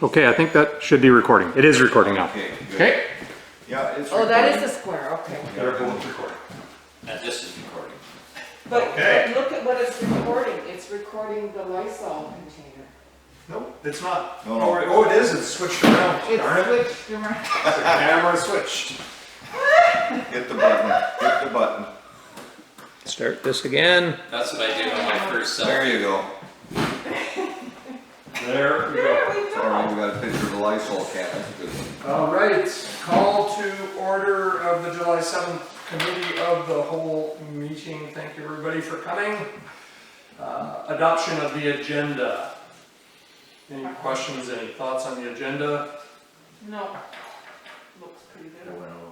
Okay, I think that should be recording. It is recording now. Okay, good. Okay? Yeah, it's Oh, recording. that is the square, okay. They're both recording. And this is recording. But Okay. look at what it's recording. It's recording the Lysol container. Nope, it's not. No, no. Oh, it is. It's switched around. Darn it. It's switched around. The camera switched. Hit the button, hit the button. Start this again. That's what I did on my first There selfie. you go. There we There go. we go. Alright, we got a picture of the Lysol can, that's a good one. All right, call to order of the July 7th Committee of the Whole meeting. Thank you everybody for coming. Adoption of the agenda. Any questions, any thoughts on the agenda? No. Looks pretty I good. went over.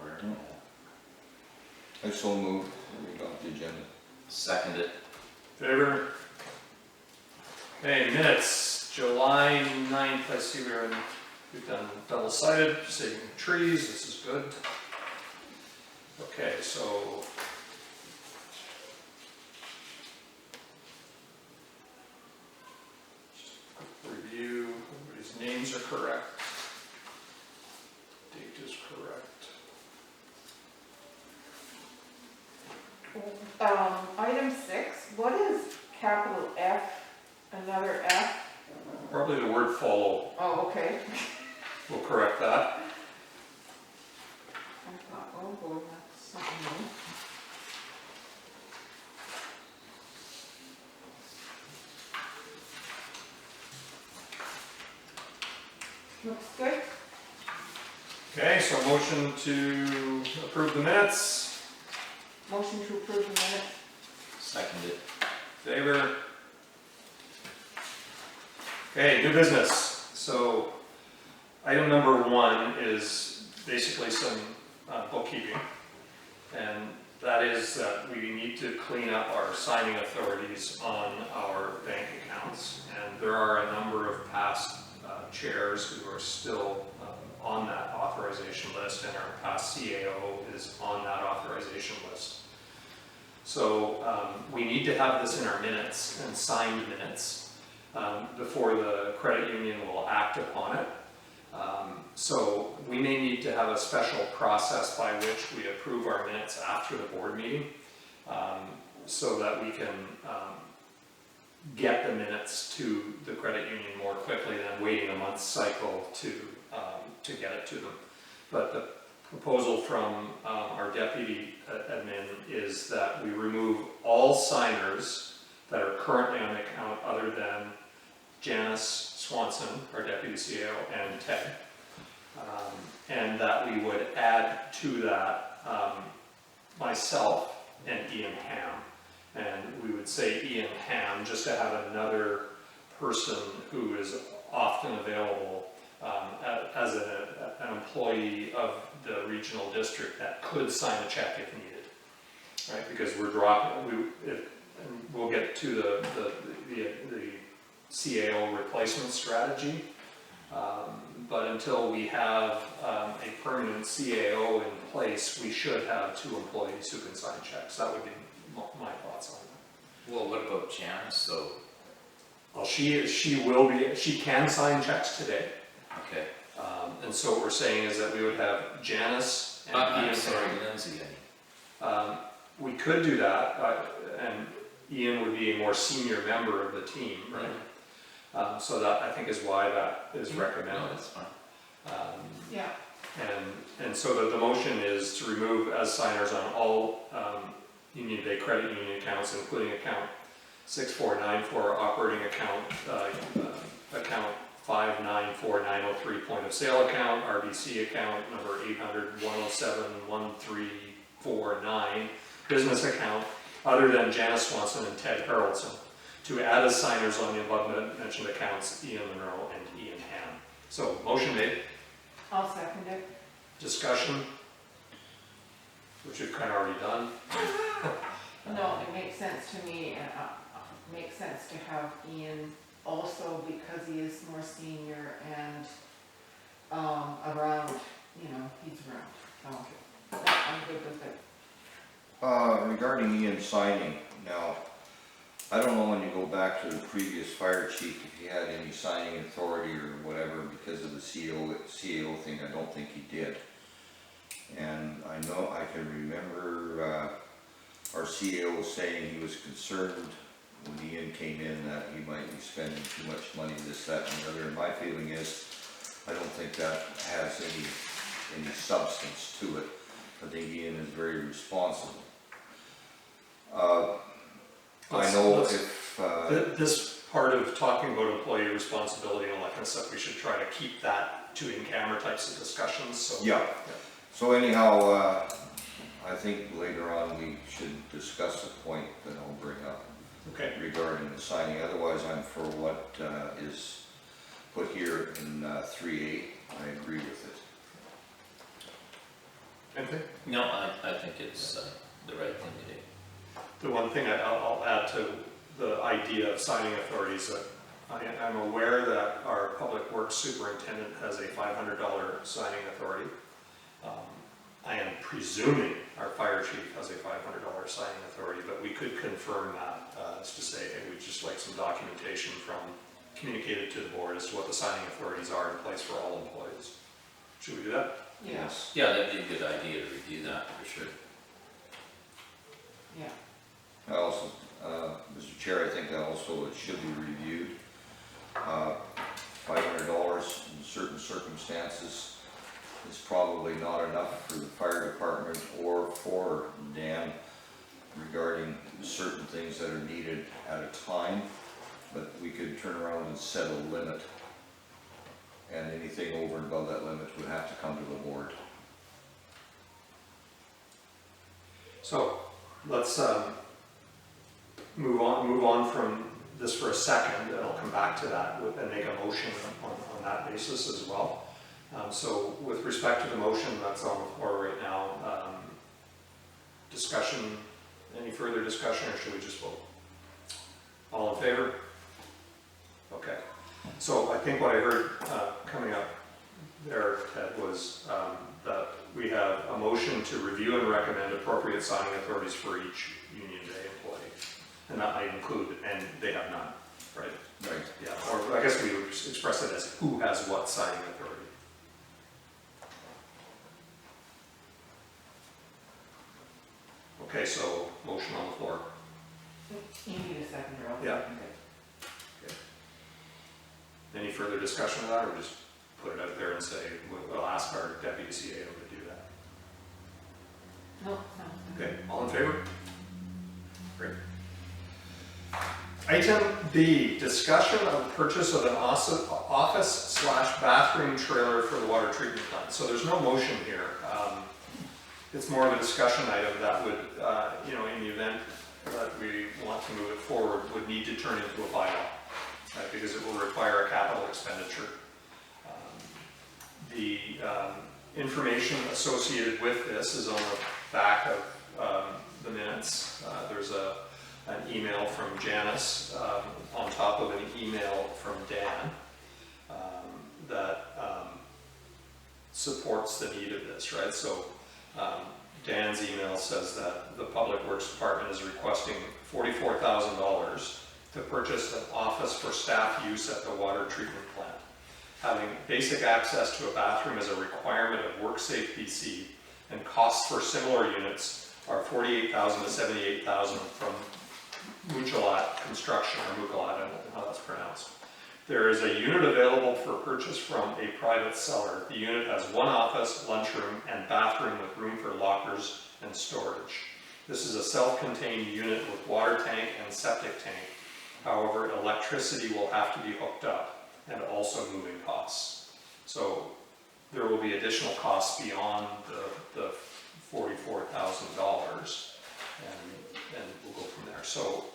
I so moved, we got the agenda. Second it. Favor? Okay, minutes, July 9th, I see we've done double-sided, saving trees, this is good. Okay, so. Just a quick review, everybody's names are correct. Date is correct. Item 6, what is capital F, another F? Probably the word follow, Oh, okay. we'll correct that. I thought, oh boy, that's something new. Looks good. Okay, so motion to approve the minutes. Motion to approve the minutes. Second it. Favor? Okay, new business. So, item number 1 is basically some bookkeeping. And that is that we need to clean up our signing authorities on our bank accounts. And there are a number of past chairs who are still on that authorization list, and our past CAO is on that authorization list. So we need to have this in our minutes and signed minutes before the credit union will act upon it. So we may need to have a special process by which we approve our minutes after the board meeting so that we can get the minutes to the credit union more quickly than waiting a month's cycle to get it to them. But the proposal from our deputy admin is that we remove all signers that are currently on the account other than Janice Swanson, our deputy CEO, and Ted. And that we would add to that myself and Ian Ham. And we would say Ian Ham just to have another person who is often available as an employee of the regional district that could sign a check if needed, right? Because we're dropping, and we'll get to the CAO replacement strategy, but until we have a permanent CAO in place, we should have 2 employees who can sign checks. That would be my thoughts on that. Well, what about Janice though? Well, she can sign checks today. Okay. And so what we're saying is that we would have Janice and Ian. I'm sorry, Lindsay. We could do that, and Ian would be a more senior member of the team, right? So that I think is why that is recommended. No, that's fine. Yeah. And so the motion is to remove as signers on all Union Bay credit union accounts, including account 6494 operating account, account 594903 point of sale account, RBC account number 800-107-1349, business account, other than Janice Swanson and Ted Harrelson, to add as signers on the above mentioned accounts Ian Monroe and Ian Ham. So motion made. I'll second it. Discussion, which we've kind of already done. No, it makes sense to me, and makes sense to have Ian also because he is more senior and around, he's around. So, I'm good with it. Regarding Ian signing, now, I don't know when you go back back to the previous fire chief, if he had any signing authority or whatever because of the CAO thing, I don't think he did. And I know, I can remember our CAO saying he was concerned when Ian came in that he might be spending too much money, this, that, and the other. And my feeling is, I don't think that has any substance to it. I think Ian is very responsible. I know if... This part of talking about employee responsibility and all that kind of stuff, we should try to keep that to in-camera types of discussions, so. Yeah. So anyhow, I think later on we should discuss a point that I'll bring up Okay. regarding the signing. Otherwise, I'm for what is put here in 3A. I agree with it. Anything? No, I think it's the right thing to do. The one thing I'll add to the idea of signing authorities, that I'm aware that our public works superintendent has a $500 signing authority. I am presuming our fire chief has a $500 signing authority, but we could confirm that, as to say, hey, we'd just like some documentation communicated to the board as to what the signing authorities are in place for all employees. Should we do that? Yes. Yeah, that'd be a good idea to review that for sure. Yeah. I also, Mr. Chair, I think that also it should be reviewed. $500 in certain circumstances is probably not enough for the fire department or for Dan regarding certain things that are needed at a time, but we could turn around and set a limit, and anything over and above that limit would have to come to the board. So let's move on from this for a second, and I'll come back to that and make a motion on that basis as well. So with respect to the motion that's on the floor right now, discussion, any further discussion, or should we just vote? All in favor? Okay. So I think what I heard coming up there, Ted, was that we have a motion to review and recommend appropriate signing authorities for each Union Bay employee. And that might include, and they have none, right? Right. Yeah, or I guess we would express it as who has what signing authority. Okay, so motion on the floor. You need a second, or else. Yeah. Any further discussion of that, or just put it out there and say, we'll ask our deputy CAO to do that? No, no. Okay, all in favor? Great. Item B, discussion of purchase of an office/bathroom trailer for the water treatment plant. So there's no motion here. It's more of a discussion item that would, in the event that we want to move it forward, would need to turn into a bylaw, right, because it will require a capital expenditure. The information associated with this is on the back of the minutes. There's an email from Janice on top of an email from Dan that supports the need of this, right? So Dan's email says that the Public Works Department is requesting $44,000 to purchase an office for staff use at the water treatment plant. Having basic access to a bathroom is a requirement of WorkSafe BC, and costs for similar units are $48,000 to $78,000 from Muchalat Construction, or Muchalat, I don't know how that's pronounced. There is a unit available for purchase from a private seller. The unit has one office, lunchroom, and bathroom with room for lockers and storage. This is a self-contained unit with water tank and septic tank. However, electricity will have to be hooked up, and also moving costs. So there will be additional costs beyond the $44,000, and we'll go from there. So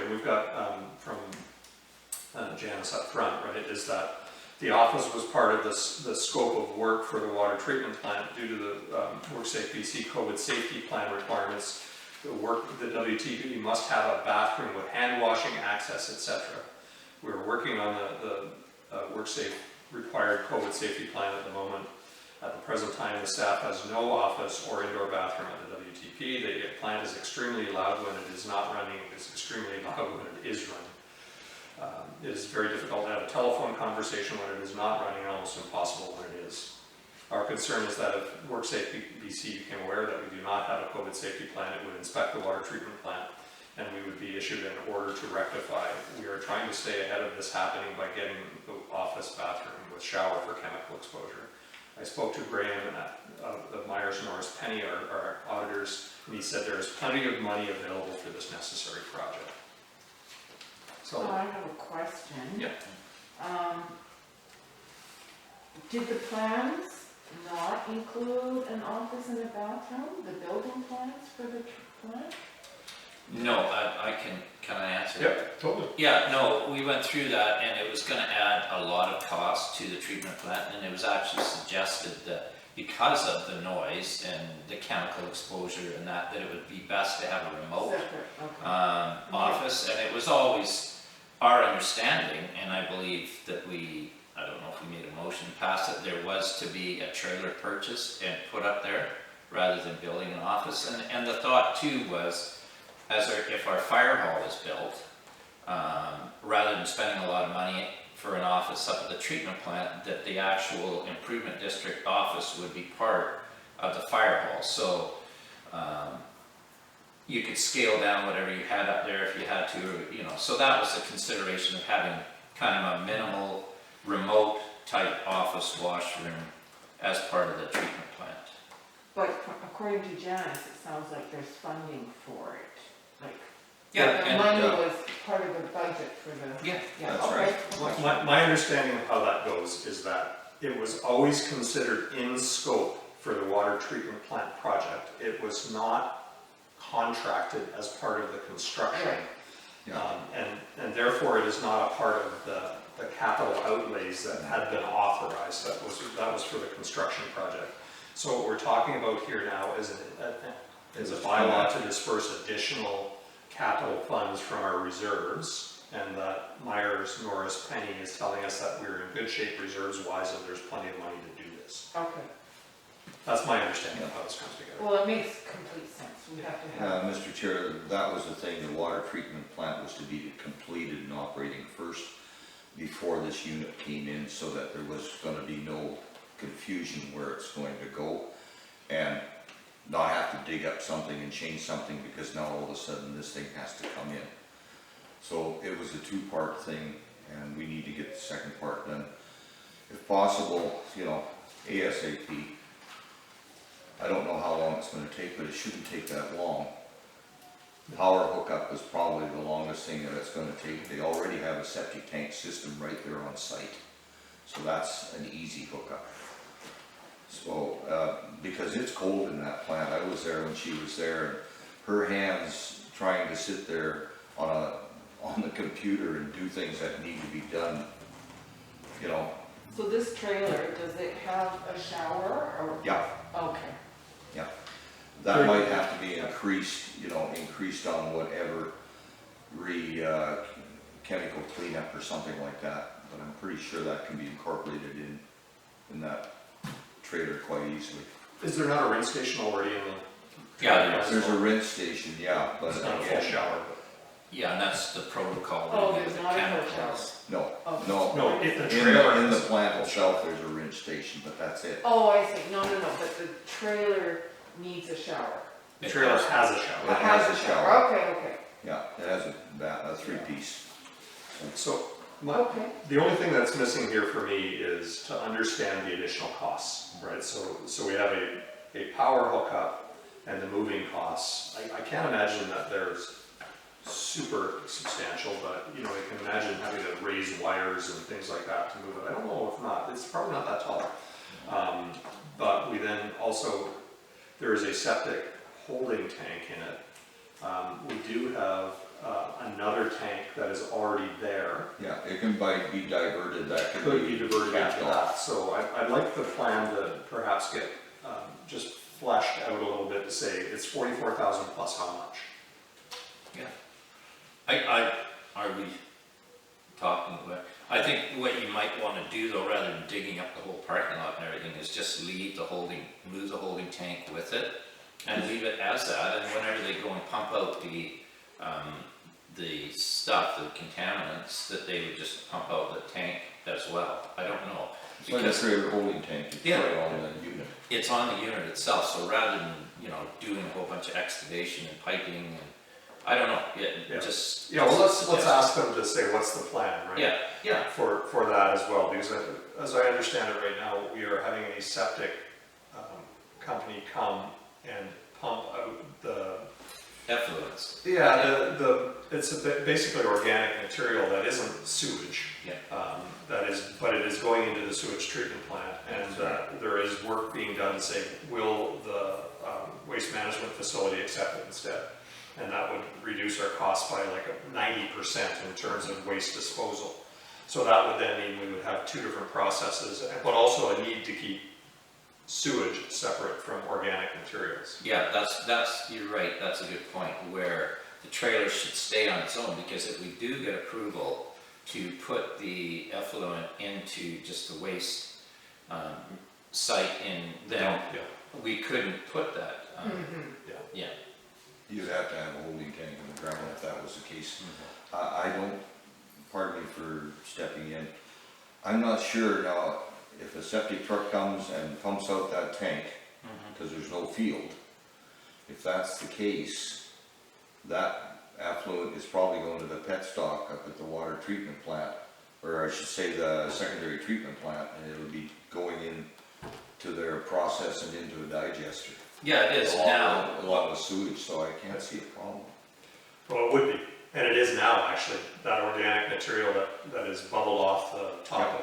we've got from Janice up front, right, is that the office was part of the scope of work for the water treatment plant due to the WorkSafe BC COVID safety plan requirements. The WTP must have a bathroom with hand washing access, etc. We're working on the WorkSafe required COVID safety plan at the moment. At the present time, the staff has no office or indoor bathroom at the WTP. The plant is extremely loud when it is not running. It is extremely loud when it is running. It is very difficult to have a telephone conversation when it is not running, and almost impossible when it is. Our concern is that if WorkSafe BC became aware that we do not have a COVID safety plan, it would inspect the water treatment plant and we would be issued an order to rectify. We are trying to stay ahead of this happening by getting the office bathroom with shower for chemical exposure. I spoke to Graham of Myers Norris Penny, our auditors, and he said there is plenty of money available for this necessary project. So I have a question. Yeah. Did the plans not include an office and a bathroom, the building plans for the plant? No, can I answer? Yep, totally. Yeah, no, we went through that and it was gonna add a lot of cost to the treatment plant, and it was actually suggested that because of the noise and the chemical exposure and that it would be best to have a remote Separate, okay. office, and it was always our understanding, and I believe that I don't know if we made a motion to pass it, there was to be a trailer purchased and put up there rather than building an office, and the thought too was, if our fire hall is built, rather than spending a lot of money for an office up at the treatment plant, that the actual improvement district office would be part of the fire hall. So you could scale down whatever you had up there if you had to, you know. So that was the consideration of having kind of a minimal, remote type office washroom as part of the treatment plant. But according to Janice, it sounds like there's funding for it, like. Yeah, The and, money was part of the budget for the. Yeah, that's okay. right. My understanding of how that goes is that it was always considered in scope for the water treatment plant project. It was not contracted as part of the construction. Right. Yeah. And therefore it is not a part of the capital outlays that had been authorized. That was for the construction project. So what we're talking about here now is a bylaw to disperse additional capital funds from our reserves, and that Myers Norris Penny is telling us that we're in good shape reserves wise and there's plenty of money to do this. Okay, That's my understanding of how this comes together. well, it makes complete sense, we have to have. Mr. Chair, that was the thing, the water treatment plant was to be completed and operating first before this unit came in, so that there was gonna be no confusion where it's going to go, and not have to dig up something and change something because now all of a sudden this thing has to come in. So it was a two-part thing, and we need to get the second part done. If possible, you know, ASAP. I don't know how long it's gonna take, but it shouldn't take that long. Power hookup is probably the longest thing that it's gonna take. They already have a septic tank system right there on site. So that's an easy hookup. So, because it's cold in that plant, I was there when she was there, and her hands trying to sit there on the computer and do things that need to be done, you know. So this trailer, does it have a shower or? Yeah, Okay, yeah. That might have to be increased, you know, increased on whatever chemical cleanup or something like that, but I'm pretty sure that can be incorporated in that trailer quite easily. Is there not a rinse station already in the? Yeah, there is. There's a rinse station, yeah, but It's not a full again, shower, Yeah, and that's the protocol. Oh, with there's the not a chemicals. no, Okay. no. No, the In trailer. in the plant itself, there's a rinse station, but that's it. oh, I see, no, but the trailer needs a shower. The trailer has a It shower. has a shower. Okay, Yeah, it has a three-piece. So, okay. the only thing that's missing here for me is to understand the additional costs, right? So we have a power hookup and the moving costs. I can't imagine that there's super substantial, but you know, I can imagine having to raise wires and things like that to move it. I don't know if not, it's probably not that tall. But we then also, there is a septic holding tank in it. We do have another tank that is already there. Yeah, it can be diverted, that Could be diverted capped into off. that. So I'd like the plan to perhaps get just fleshed out a little bit to say it's 44,000 plus how much? Yeah. Are we talking about, I think what you might might wanna do though, rather than digging up the whole parking lot and everything, is just move the holding tank with it and leave it as that, and whenever they go and pump out the stuff, the contaminants, that they would just pump out the tank as well. I don't know. It's like a trailer holding tank, it's Yeah. right on the unit. It's on the unit itself, so rather than, doing a whole bunch of excavation and piping and, I don't know, Yeah. just. Yeah, well, let's suggest- ask them to say what's the plan, right? Yeah, For that as well, because as I understand it right now, we are having a septic company come and pump out the, effluents, it's basically organic material that isn't sewage. yeah. But it is going into the sewage treatment plant, and there is work being done to say, will the waste management facility accept it instead? And that would reduce our costs by like 90% in terms of waste disposal. So that would then mean we would have two different processes, but also a need to keep sewage separate from organic materials. Yeah, you're right, that's a good point, where the trailer should stay on its own, because if we do get approval to put the effluent into just the waste site then Yeah, we couldn't put that, yeah. You'd have to have a holding tank in the ground if that was the case. I don't, pardon me for stepping in, I'm not sure now if a septic truck comes and pumps out that tank, because there's no field, if that's the case, that effluent is probably going to the pet stock up at the water treatment plant, or I should say the secondary treatment plant, and it'll be going in to their process and into a digester. Yeah, it is now. Along with sewage, so I can't see a problem. well, it would be, and it is now actually, that organic material that is bubbled off the top of,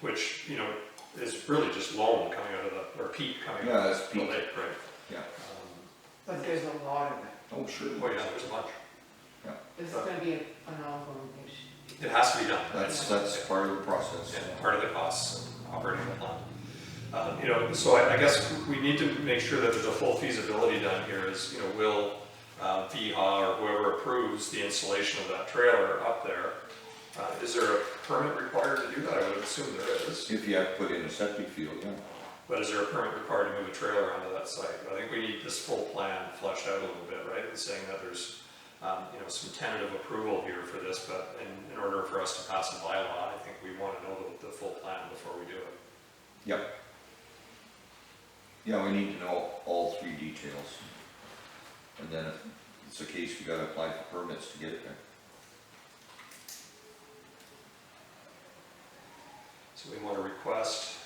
which, is really just loam coming out of the, or peat coming Yeah, out that's of the peat. lake, right? Yeah. But there's a lot of it. Oh, sure. Oh yeah, there's a bunch. This is gonna be an ongoing issue. It has to be done. That's part of the process. Yeah, part of the costs of operating the plant. So I guess we need to make sure that there's a full feasibility done here is, will VHA or whoever approves the installation of that trailer up there, is there a permit required to do that? I would assume there is. If you have to put in a septic field, yeah. But is there a permit required to move a trailer onto that site? I think we need this full plan fleshed out a little bit, right? And saying that there's, some tentative approval here for this, but in order for us to pass a bylaw, I think we want to know the full plan before we do it. Yep. Yeah, we need to know all three details. And then if it's the case, we gotta apply for permits to get it there. So we want to request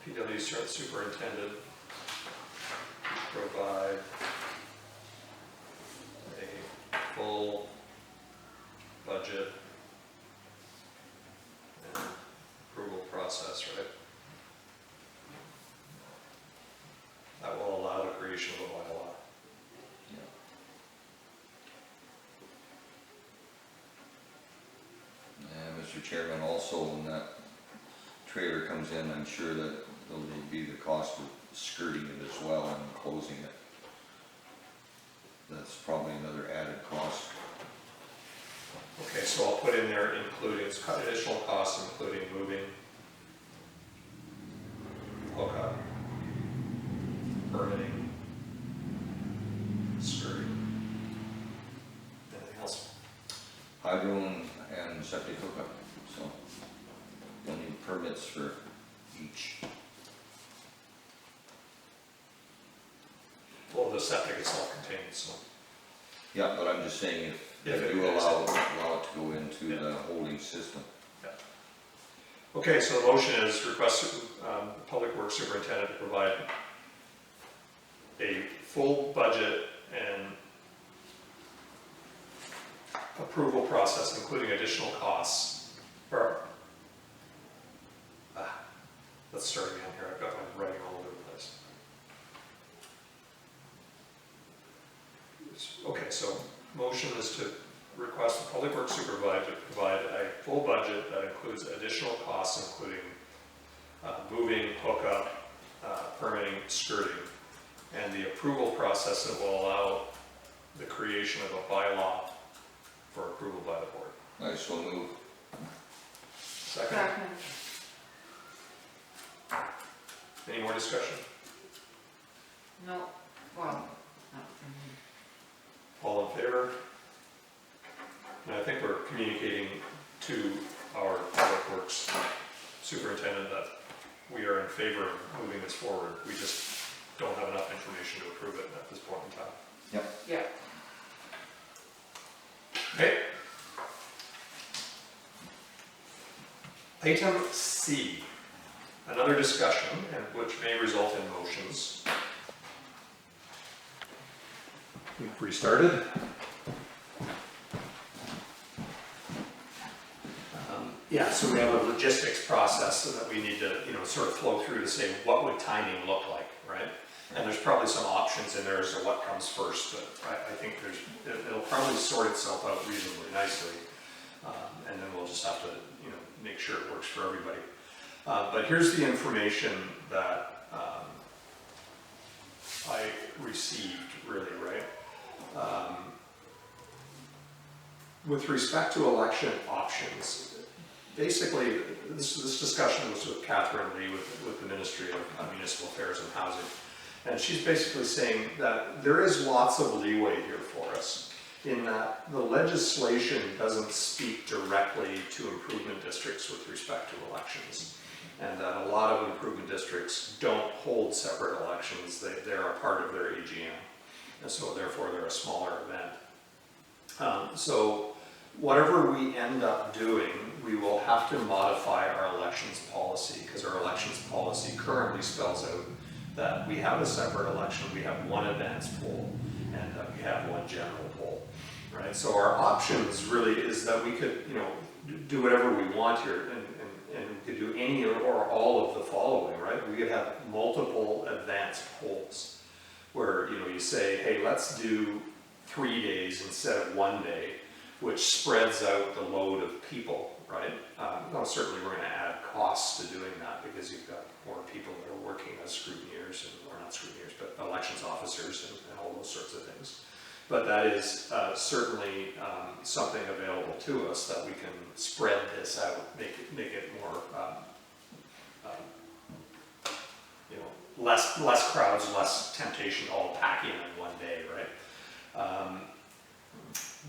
PW superintendent to provide a full budget and approval process, right? That will allow the creation of a bylaw. And Mr. Chairman, also when that trailer comes in, I'm sure that there'll be the cost of skirting it as well and closing it. That's probably another added cost. Okay, so I'll put in there including, it's additional costs including moving, hookup, permitting, skirting. Anything else? Hydro and septic hookup, so you'll need permits for each. Well, the septic is self-contained, so. Yeah, but I'm just saying if it you is. allow it to go into Yeah. the holding system. Okay, so the motion is request Public Works Superintendent to provide a full budget and approval process, including additional costs. Let's start again here, I've got my writing all over the place. Okay, so motion is to request the Public Works Supervisor to provide a full budget that includes additional costs, including moving, hookup, permitting, skirting, and the approval process that will allow the creation of a bylaw for approval by the board. I so move. Second? Any more discussion? No, well, not from me. All in favor? And I think we're communicating to our public works superintendent that we are in favor of moving this forward. We just don't have enough information to approve it at this point in time. Yeah, Okay. Item C, another discussion, and which may result in motions. We've restarted. Yeah, so we have a logistics process so that we need to, sort of flow through to say what would timing look like, right? And there's probably some options in there as to what comes first, but I think it'll probably sort itself out reasonably nicely. And then we'll just have to, make sure it works for everybody. But here's the information that I received, really, right? With respect to election options, basically, this discussion was with Catherine Lee with the Ministry of Municipal Affairs and Housing. And she's basically saying that there is lots of leeway here for us in that the legislation doesn't speak directly to improvement districts with respect to elections. And that a lot of improvement districts don't hold separate elections. They're a part of their AGM. And so therefore they're a smaller event. So whatever we end up doing, we will have to modify our elections policy, because our elections policy currently spells out that we have a separate election, we have one advance poll, and we have one general poll, right? So our options really is that we could, do whatever we want here, and we could do any or all of the following, right? We could have multiple advance polls, where, you say, hey, let's do 3 days instead of 1 day, which spreads out the load of people, right? Now certainly we're going to add costs to doing that, because you've got more people that are working as scrutineers, or not scrutineers, but elections officers and all those sorts of things. But that is certainly something available to us, that we can spread this out, make it more, less crowds, less temptation to all pack in 1 day, right?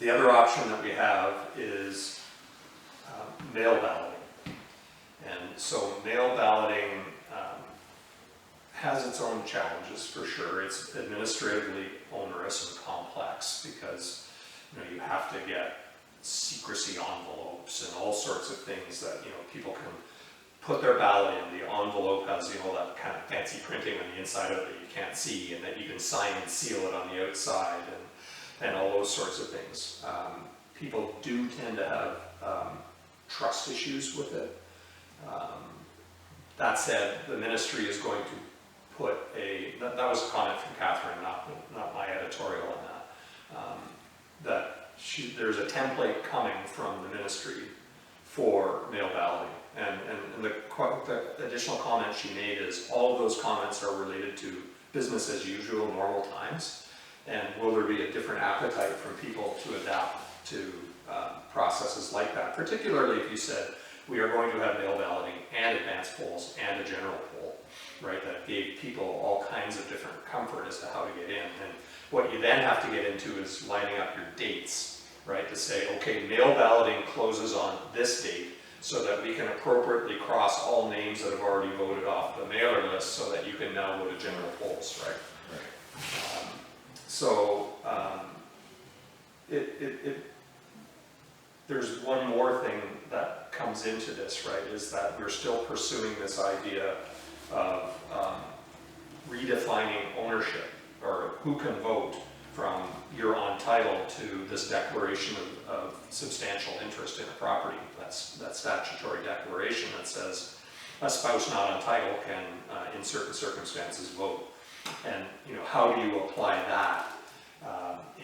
The other option that we have is mail balloting. And so mail balloting has its own challenges, for sure. It's administratively onerous and complex, because you have to get secrecy envelopes and all sorts of things that people can put their ballot in. The envelope has that kind of fancy printing on the inside of it that you can't see, and that you can sign and seal it on the outside, and all those sorts of things. People do tend to have trust issues with it. That said, the ministry is going to put that was a comment from Catherine, not my editorial on that, there's a template coming from the ministry for mail balloting. And the additional comment she made is all of those comments are related to business as usual, normal times. And will there be a different appetite from people to adapt to processes like that? Particularly if you said, we are going to have mail balloting and advance polls and a general poll, right? That gave people all kinds of different comfort as to how to get in. And what you then have to get into is lining up your dates, right? To say, okay, mail balloting closes on this date, so that we can appropriately cross all names that have already voted off the mailer list, so that you can now go to general polls, right? There's one more thing that comes into this, right, is that we're still pursuing this idea of redefining ownership, or who can vote, from you're on title to this declaration of substantial interest in a property. That's that statutory declaration that says a spouse not on title can, in certain circumstances, vote. And how do you apply that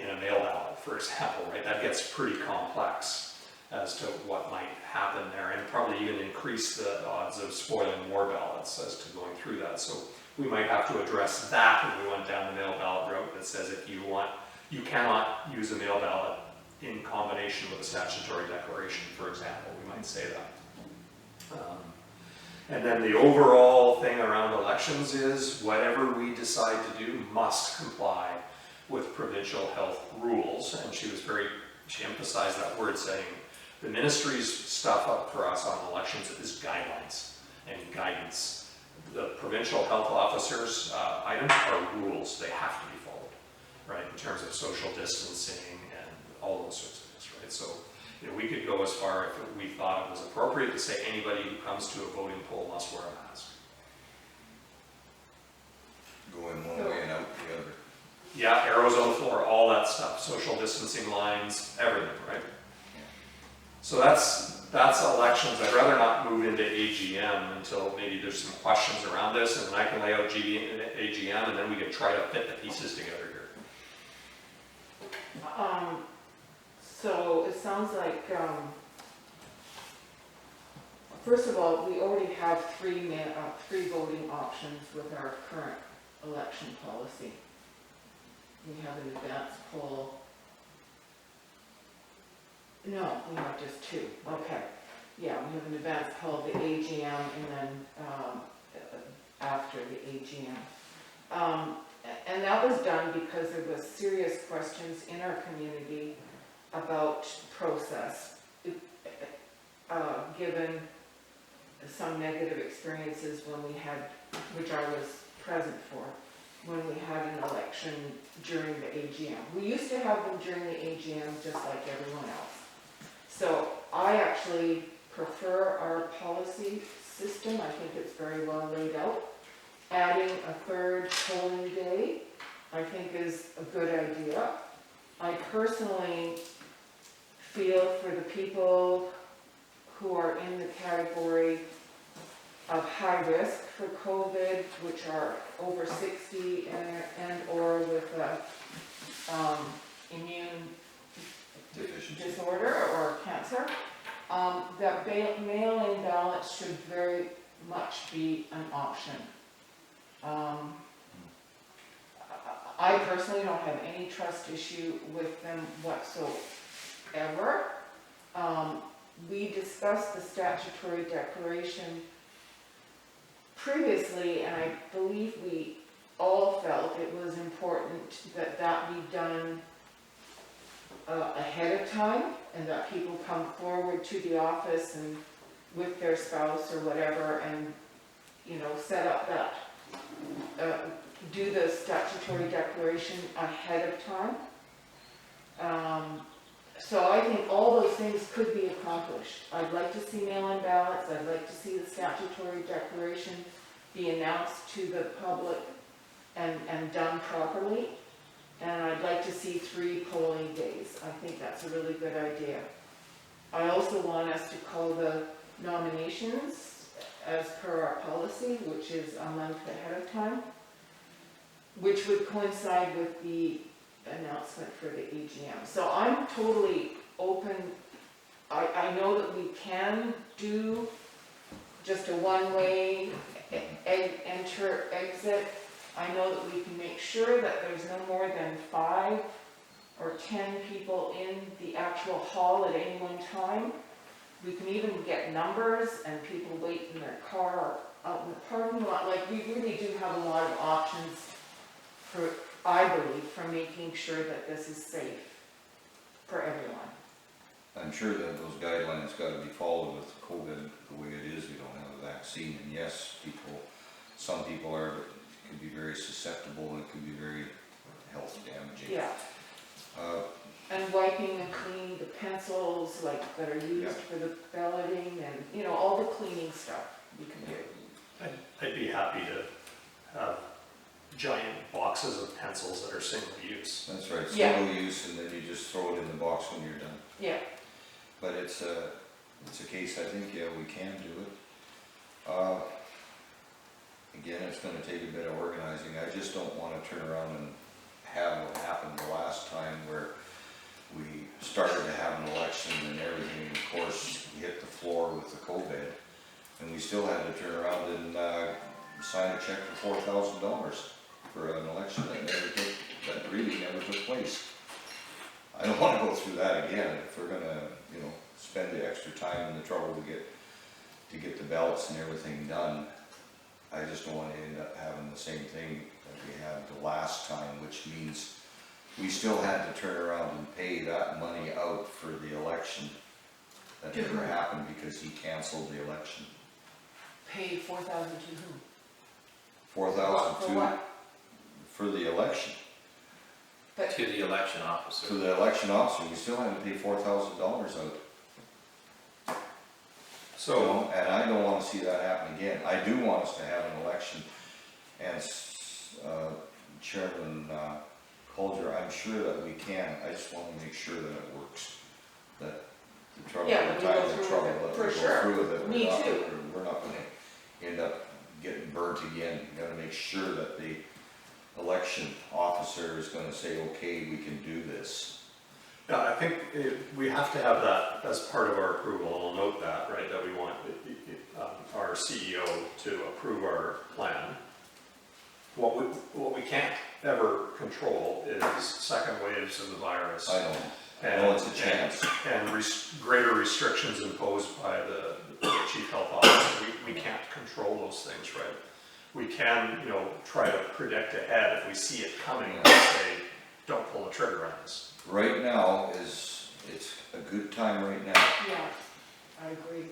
in a mail ballot, for example, right? That gets pretty complex as to what might happen there, and probably even increase the odds of spoiling more ballots as to going through that. So we might have to address that when we went down the mail ballot route that says if you cannot use a mail ballot in combination with a statutory declaration, for example. We might say that. And then the overall thing around elections is whatever we decide to do must comply with provincial health rules. And she emphasized that word, saying the ministry's stuff up for us on elections is guidelines and guidance. The provincial health officers' items are rules, they have to be followed, right, in terms of social distancing and all those sorts of things, right? So, you know, we could go as far if we thought it was appropriate to say anybody who comes to a voting poll must wear a mask. Going one way and out the other. Yeah, arrows on the floor, all that stuff, social distancing lines, everything, right? So that's elections. I'd rather not move into AGM until maybe there's some questions around this, and then I can lay out AGM, and then we can try to fit the pieces together here. So it sounds like, first of all, we already have three voting options with our current election policy. We have an advance poll. No, we have just two. Okay. Yeah, we have an advance poll, the AGM, and then after the AGM. And that was done because there was serious questions in our community about process, given some negative experiences when we had, which I was present for, when we had an election during the AGM. We used to have them during the AGM just like everyone else. So I actually prefer our policy system. I think it's very well laid out. Adding a third polling day, I think, is a good idea. I personally feel for the people who are in the category of high risk for COVID, which are over 60 and or with a immune disorder or cancer, that mail-in ballots should very much be an option. I personally don't have any trust issue with them whatsoever. We discussed the statutory declaration previously, and I believe we all felt it was important that that be done ahead of time, and that people come forward to the office and with their spouse or whatever, and, you know, set up that, do the statutory declaration ahead of time. So I think all those things could be accomplished. I'd like to see mail-in ballots, I'd like to see the statutory declaration be announced to the public and done properly. And I'd like to see 3 polling days. I think that's a really good idea. I also want us to call the nominations as per our policy, which is a month ahead of time, which would coincide with the announcement for the AGM. So I'm totally open. I know that we can do just a one-way enter, exit. I know that we can make sure that there's no more than 5 or 10 people in the actual hall at any one time. We can even get numbers and people wait in their car out in the parking lot. Like, we really do have a lot of options for, I believe, for making sure that this is safe for everyone. I'm sure that those guidelines got to be followed with COVID the way it is. We don't have a vaccine, and yes, some people could be very susceptible, and it could be very health damaging. Yeah. And wiping and cleaning the pencils, like, that are used for the balloting, and, you know, all the cleaning stuff we can do. I'd be happy to have giant boxes of pencils that are single use. That's right, Yeah. single use, and then you just throw it in the box when you're done. Yeah. But it's a case, I think, yeah, we can do it. Again, it's gonna take a bit of organizing. I just don't wanna turn around and have what happened the last time, where we started to have an election and everything, and of course, hit the floor with the COVID, and we still had to turn around and sign a check for $4,000 for an election that really never took place. I don't wanna go through that again. If we're gonna, spend the extra time and the trouble to get to get the ballots and everything done. I just don't wanna end up having the same thing that we had the last time, which means we still had to turn around and pay that money out for the election. That To never who? happened because he canceled the election. Pay 4,000 to whom? 4,000 For what? for the election. But, To the election To officer. the election officer, we still had to pay $4,000 out. So, And I don't wanna see that happen again. I do want us to have an election, and Chairman Colger, I'm sure that we can, I just wanna make sure that it works. That the trouble, Yeah, that we go the through trouble with it, that for we sure. go through with it. Me too. We're not gonna end up getting burnt again. You gotta make sure that the election officer is gonna say, okay, we can do this. yeah, I think we have to have that as part of our approval, and I'll note that, right, that we want our CEO to approve our plan. What we can't ever control is second waves of the virus. I know it's a chance. And greater restrictions imposed by the chief health officer. We can't control those things, right? We can, try to predict ahead if we see it coming and say, don't pull the trigger on this. Right now it's a good time right now. yeah, I agree.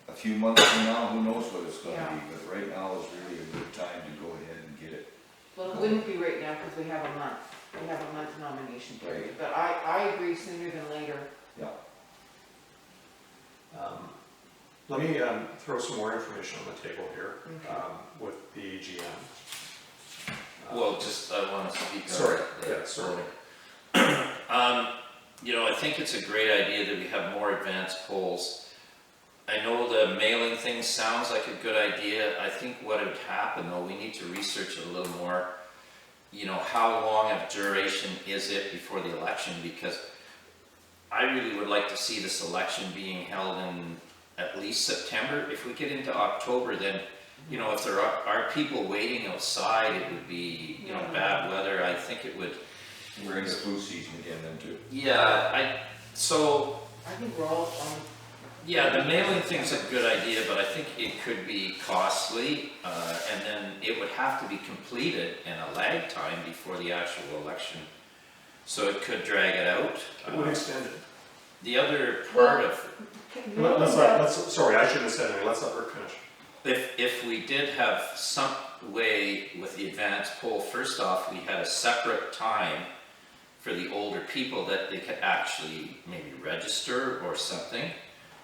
A few months from now, who knows what it's gonna Yeah. be, but right now is really a good time to go ahead and get it. Well, it wouldn't be right now because we have a month. We have a month nomination period, but I agree sooner than later. Yeah. Let me throw some more information on the table here Okay. with the AGM. Well, just, I want to speak on Sorry, the yeah, sorry. I think it's a great idea that we have more advanced polls. I know the mailing thing sounds like a good idea. I think what would happen though, we need to research it a little more. How long of duration is it before the election? Because I really would like to see this election being held in at least September. If we get into October, then, if there are people waiting outside, it would be, bad weather. I think it would, We're in the flu season again then too. yeah, I think we're all on. Yeah, the mailing thing's a good idea, but I think it could be costly, and then it would have to be completed in a lag time before the actual election. So it could drag it out. It would extend it. The other part of, Sorry, I shouldn't have said anything. Let's let Rick finish. if we did have some way with the advance poll, first off, we had a separate time for the older people that they could actually maybe register or something,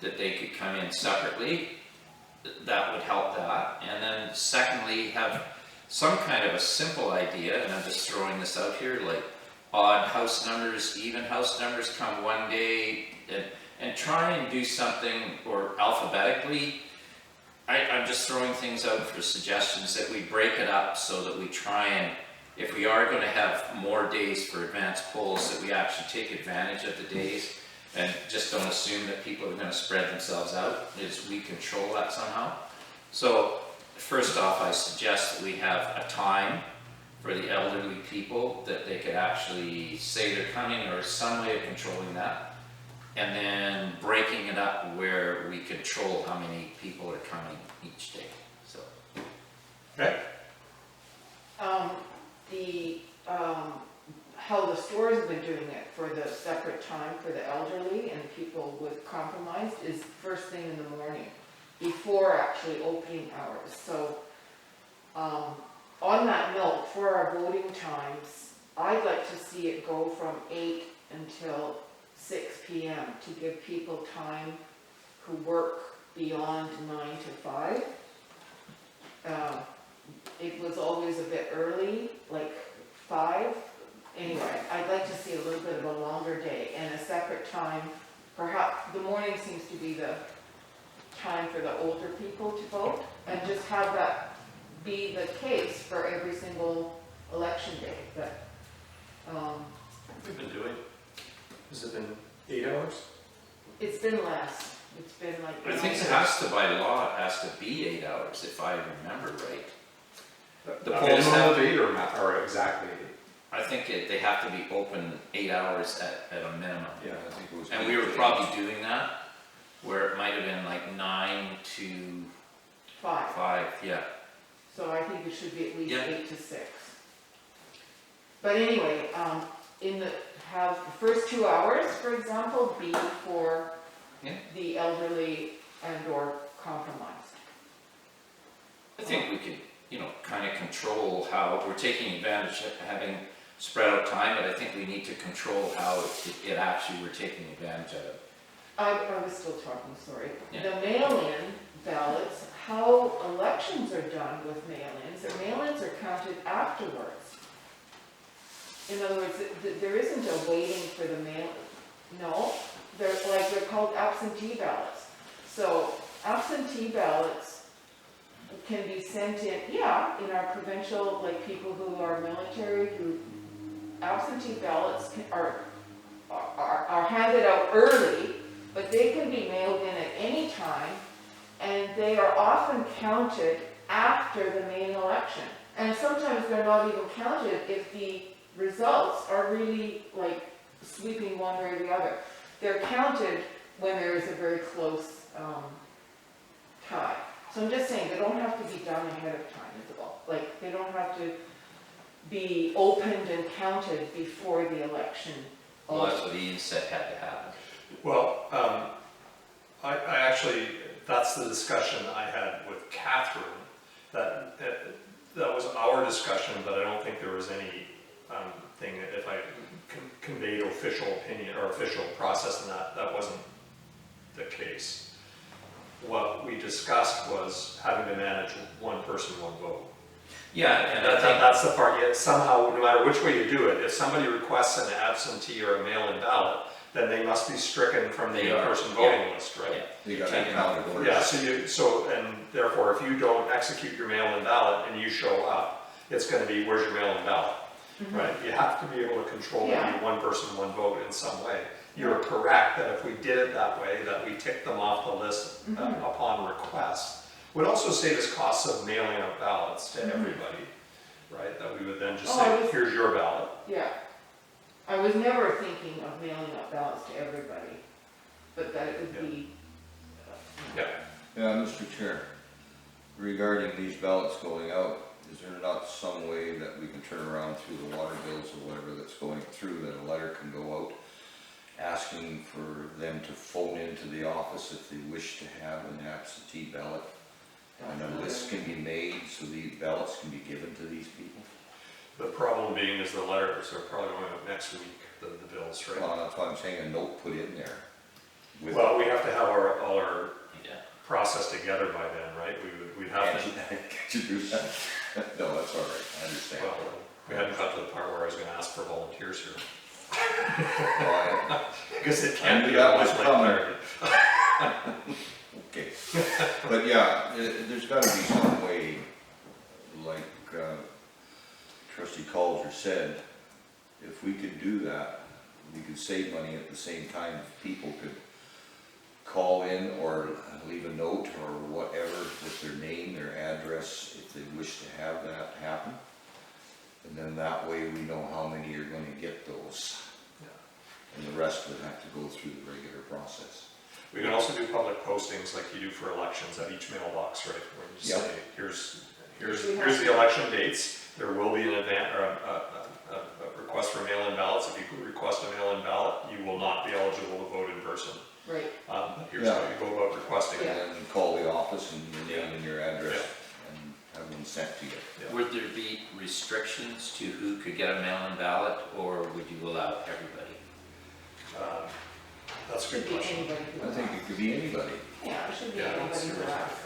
that they could come in separately, that would help that. And then secondly, have some kind of a simple idea, and I'm just throwing this out here, like odd house numbers, even house numbers come one day, and try and do something, or alphabetically. I'm just throwing things out for suggestions, that we break it up so that we try and, if we are going to have more days for advanced polls, that we actually take advantage of the days and just don't assume that people are going to spread themselves out, is we control that somehow. So first off, I suggest that we have a time for the elderly people that they could actually say they're coming, or some way of controlling that, and then breaking it up where we control how many people are coming each day. So Okay? How the stores have been doing it for the separate time for the elderly and people with compromised is first thing in the morning, before actually opening hours. So, on that note, for our voting times, I'd like to see it go from 8 until 6 p.m. to give people time who work beyond 9 to 5. It was always a bit early, like 5. Anyway, I'd like to see a little bit of a longer day and a separate time. Perhaps the morning seems to be the time for the older people to vote, and just have that be the case for every single election day. But We've been doing, has it been 8 hours? it's been less. It's been like. I think it has to, by law, it has to be 8 hours, if I remember right. The polls have, or exactly 8. I think they have to be open 8 hours at a minimum. Yeah. I think it was. And we were probably doing that. where it might have been like 9 to 5. 5, yeah. So I think it should be at least Yeah. 8 to 6. But anyway, have the first 2 hours, for example, be for Yeah. the elderly and or compromised. I think we could, kind of control how, we're taking advantage of having spread out time, but I think we need to control how it actually we're taking advantage of it. I was still talking, sorry. Yeah. The mail-in ballots, how elections are done with mail-ins, or mail-ins are counted afterwards. In other words, there isn't a waiting for the mail, no, they're called absentee ballots. So absentee ballots can be sent in, in our provincial, like people who are military, who absentee ballots are handed out early, but they can be mailed in at any time, and they are often counted after the main election. And sometimes they're not even counted if the results are really like sweeping one way or the other. They're counted when there is a very close tie. So I'm just saying, they don't have to be done ahead of time as well. Like, they don't have to be opened and counted before the election. Well, that's what Ian said had to happen. Well, I actually, that's the discussion I had with Catherine, that was our discussion, but I don't think there was any thing that if I conveyed official opinion or official process, and that wasn't the case. What we discussed was having to manage one person, one vote. Yeah, and I think That's the part, yet somehow, no matter which way you do it, if somebody requests an absentee or a mail-in ballot, then they must be stricken from the They are, in-person voting list, right? yeah. They got Taken counted out. first. And therefore, if you don't execute your mail-in ballot and you show up, it's gonna be, where's your mail-in ballot, right? You have to be able to control Yeah. maybe one person, one vote in some way. You're correct that if we did it that way, that we tick them off the list upon request, would also save us costs of mailing out ballots to everybody, right? That we would then just say, here's your ballot. Yeah. I was never thinking of mailing out ballots to everybody, but that it would be. Yeah. Yeah, Mr. Chair, regarding these ballots going out, is there not some way that we can turn around through the water bills or whatever that's going through, that a letter can go out asking for them to phone into the office if they wish to have an absentee ballot? And a list can be made so these ballots can be given to these people? The problem being is the letters are probably going up next week, the bills, right? Well, that's why I'm saying a note put in there. with- Well, we have to have all our Yeah. process together by then, right? We'd have to, Can't you do that? No, that's all right, I understand. well, we hadn't got to the part where I was gonna ask for volunteers here. Well, Because it I can't knew be that always was like coming. clarity. Okay, but yeah, there's gotta be some way, like Trustee Collier said, if we could do that, we could save money at the same time. If people could call in or leave a note or whatever with their name, their address, if they wish to have that happen. And then that way we know how many are gonna get those. And the rest would have to go through the regular process. We can also do public postings like you do for elections at each mailbox, right? Where you just Yeah. say, here's the election dates. There will be an event or a request for mail-in ballots. If you request a mail-in ballot, you will not be eligible to vote in person. Right. But here's Yeah. how you go about requesting Yeah. it. And then call the office and your name and your address and have them sent to you. Yeah. Would there be restrictions to who could get a mail-in ballot, or would you allow everybody? That's a Should good be question. anybody who I think asks. it could be anybody. Yeah, it should be Yeah, anybody that's who asks.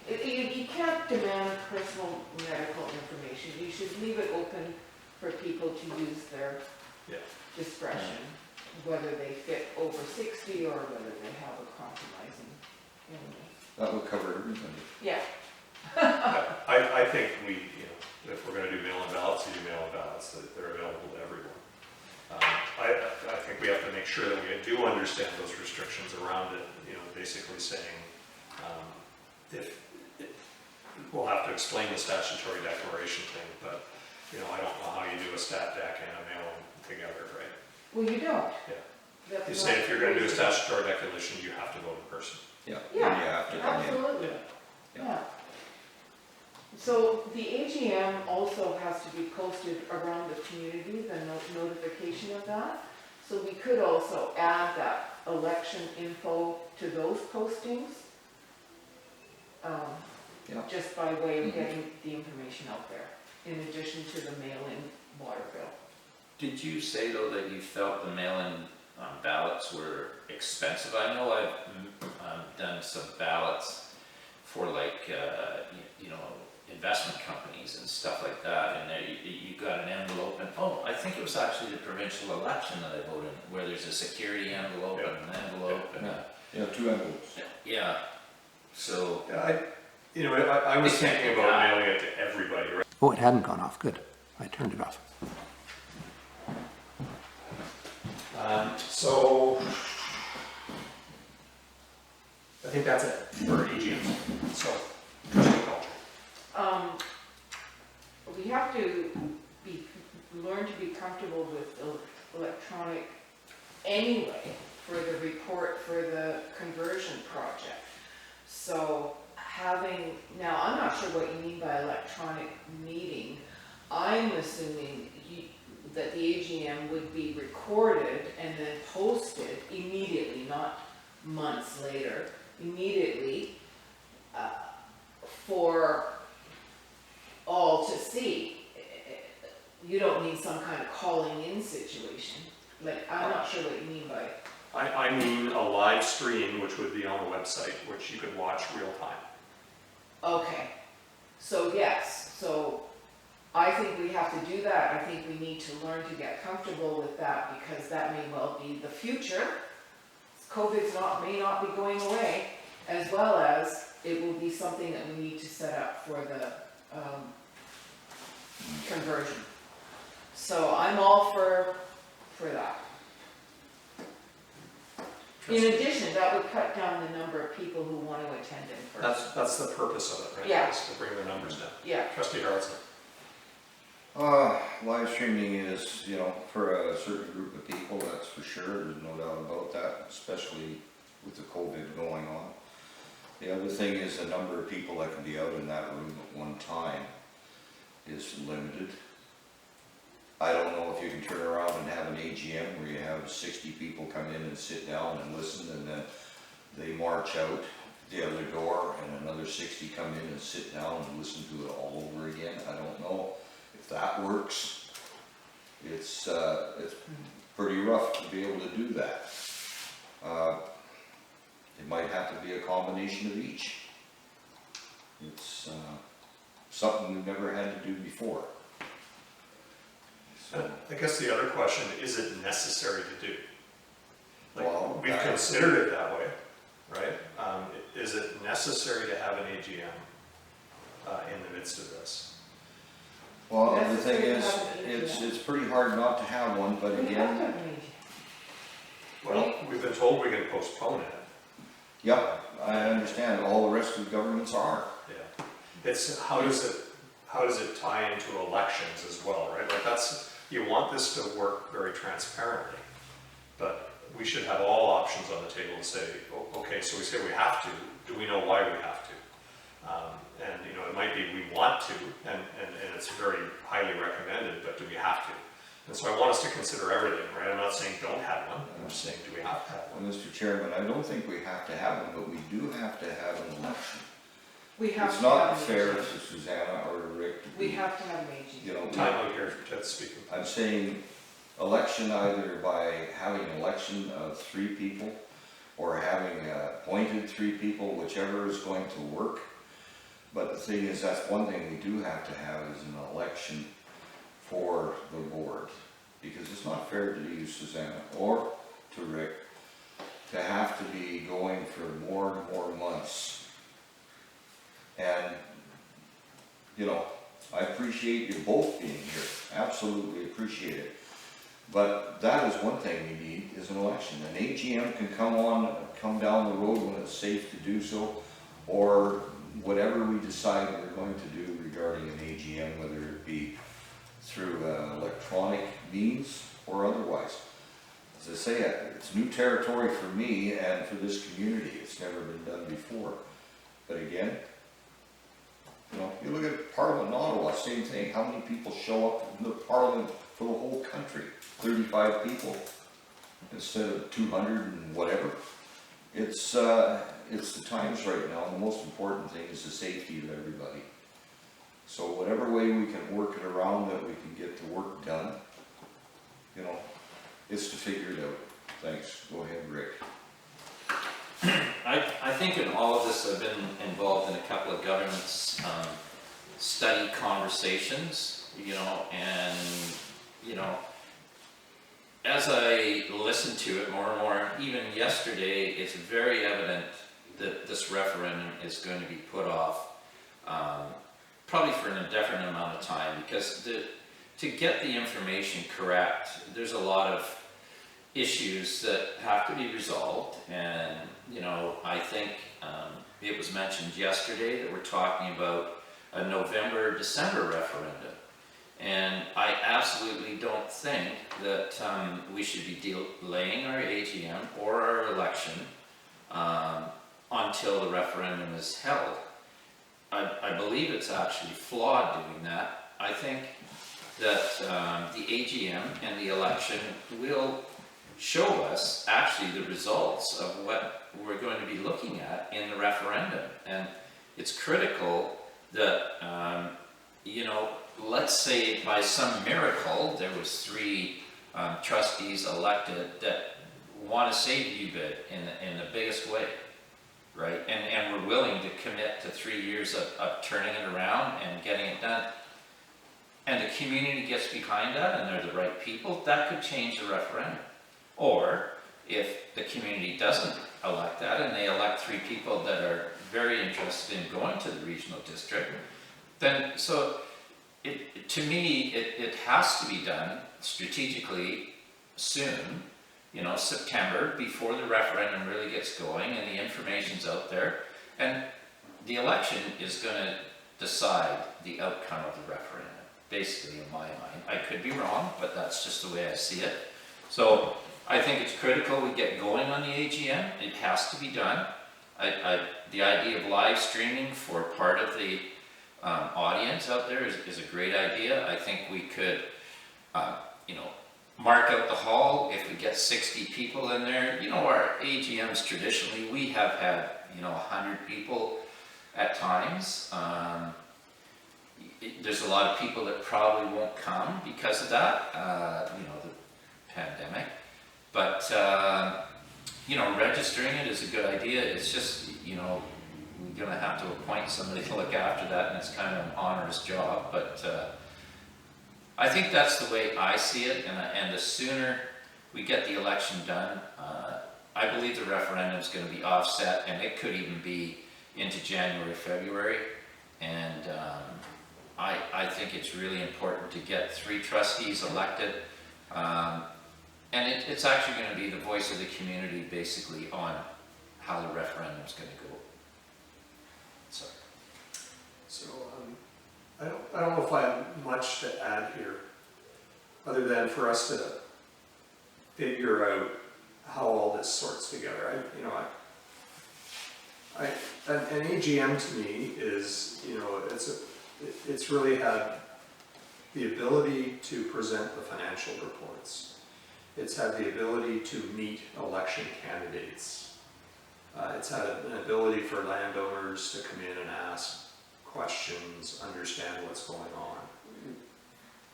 good. You can't demand personal medical information. You should leave it open for people to use their Yeah. discretion, whether they fit over 60 or whether they have a compromising illness. That would cover everybody. Yeah. I think if we're gonna do mail-in ballots, you do mail-in ballots, that they're available to everyone. I think we have to make sure that we do understand those restrictions around it, basically saying, we'll have to explain the statutory declaration thing, but, I don't know how you do a stat dec and a mail-in together, right? Well, you don't. Yeah. Yep, You say if you're gonna do a statutory declaration, you have to vote in person. Yeah, Yeah, then you have to come in. absolutely, yeah. So the AGM also has to be posted around the community, the notification of that. So we could also add that election info to those postings. Yeah. Just by way of Mhm. getting the information out there, in addition to the mail-in water bill. Did you say though that you felt the mail-in ballots were expensive? I know I've done some ballots for like, you know, investment companies and stuff like that, and there you got an envelope, and oh, I think it was actually the provincial election that I voted in, where there's a security envelope Yeah. and an envelope and a, Yeah, 2 envelopes. yeah, so. Yeah, I was They can't thinking do about that. mailing it to everybody, right? Oh, it hadn't gone off, good. I turned it off. So, I think that's it for EGM. So, trustee Culture. We have to learn to be comfortable with electronic anyway for the report for the conversion project. So now I'm not sure what you mean by electronic meeting. I'm assuming that the AGM would be recorded and then posted immediately, not months later, immediately, for all to see. You don't need some kind of calling in situation. Like, I'm not sure what you mean by, I mean a live stream, which would be on the website, which you could watch real time. okay. So yes, so I think we have to do that. I think we need to learn to get comfortable with that, because that may well be the future. May not be going away, as well as it will be something that we need to set up for the conversion. So I'm all for that. In addition, that would cut down the number of people who want to attend in person. That's the purpose of it, right? Yeah. Is to bring the numbers down. Yeah, Trustee Harrison. Live streaming is, you know, for a certain group of people, that's for sure, there's no doubt about that, especially with the COVID going on. The other thing is the number of people that can be out in that room at one time is limited. I don't know if you can turn around and have an AGM where you have 60 people come in and sit down and listen, and then they march out the other door and another 60 come in and sit down and listen to it all over again. I don't know if that works. It's pretty rough to be able to do that. It might have to be a combination of each. It's something we've never had to do before. So, I guess the other question, is it necessary to do? Like, Well, we've considered it that way, right? Is it necessary to have an AGM in the midst of this? well, the thing Necessary to is, have an AGM. it's pretty hard not to have one, but we have to again, have an AGM. Well, we've been told we can postpone it. yep, I understand, all the rest of the governments are. Yeah. It's, how does it tie into elections as well, right? Like you want this to work very transparently, but we should have all options on the table and say, oh, okay, so we say we have to, do we know why we have to? And you know, it might be we want to, and it's very highly recommended, but do we have to? And so I want us to consider everything, right? I'm not saying don't have one, I'm just saying, do we have to have one? Well, Mr. Chairman, I don't think we have to have one, but we do have to have an election. We have It's to not have an fair AGM. to Susanna or to Rick to We be, have to have an AGM. you know, Time out here, Ted's speaking. I'm saying election either by having an election of 3 people or having appointed 3 people, whichever is going to work. But the thing is, that's one thing we do have to have is an election for the board. Because it's not fair to you, Susanna, or to Rick, to have to be going for more and more months. And, you know, I appreciate you both being here, absolutely appreciate it. But that is one thing we need, is an election. An AGM can come down the road when it's safe to do so, or whatever we decide we're going to do regarding an AGM, whether it be through electronic means or otherwise. as I say, it's new territory for me and for this community. It's never been done before. But again, you know, you look at Parliament in Ottawa, same thing. How many people show up in the Parliament for the whole country? 35 people instead of 200 and whatever. It's the times right now. The most important thing is the safety of everybody. So whatever way we can work it around that we can get the work done, you know, is to figure it out. Thanks. Go ahead, Rick. I think in all of this, I've been involved in a couple of governance study conversations, you know, and, you know, as I listen to it more and more, even yesterday, it's very evident that this referendum is going to be put off probably for an indefinite amount of time, because to get the information correct, there's a lot of issues that have to be resolved. And, you know, I think it was mentioned yesterday that we're talking about a November, December referendum. And I absolutely don't think that we should be delaying our AGM or our election until the referendum is held. I believe it's actually flawed doing that. I think that the AGM and the election will show us actually the results of what we're going to be looking at in the referendum. And it's critical that, you know, let's say by some miracle there was 3 trustees elected that want to save UBID in the biggest way, right? And we're willing to commit to 3 years of turning it around and getting it done. And the community gets behind that and they're the right people, that could change the referendum. Or if the community doesn't elect that and they elect 3 people that are very interested in going to the regional district, then so to me it has to be done strategically soon, you know, September, before the referendum really gets going and the information's out there. And the election is going to decide the outcome of the referendum, basically, in my mind. I could be wrong, but that's just the way I see it. So I think it's critical we get going on the AGM. It has to be done. The idea of live streaming for part of the audience out there is a great idea. I think we could, you know, mark out the hall if we get 60 people in there. You know, our AGMs traditionally, we have had, you know, 100 people at times. There's a lot of people that probably won't come because of that, you know, the pandemic. But, you know, registering it is a good idea. It's just, you know, we're going to have to appoint somebody to look after that, and it's kind of an onerous job. But I think that's the way I see it, and the sooner we get the election done, I believe the referendum is going to be offset, and it could even be into January, February. And I think it's really important to get 3 trustees elected. And it's actually going to be the voice of the community, basically, on how the referendum is going to go. So I don't know if I have much to add here, other than for us to figure out how all this sorts together. An AGM to me is, you know, it's really had the ability to present the financial reports. It's had the ability to meet election candidates. It's had an ability for landowners to come in and ask questions, understand what's going on.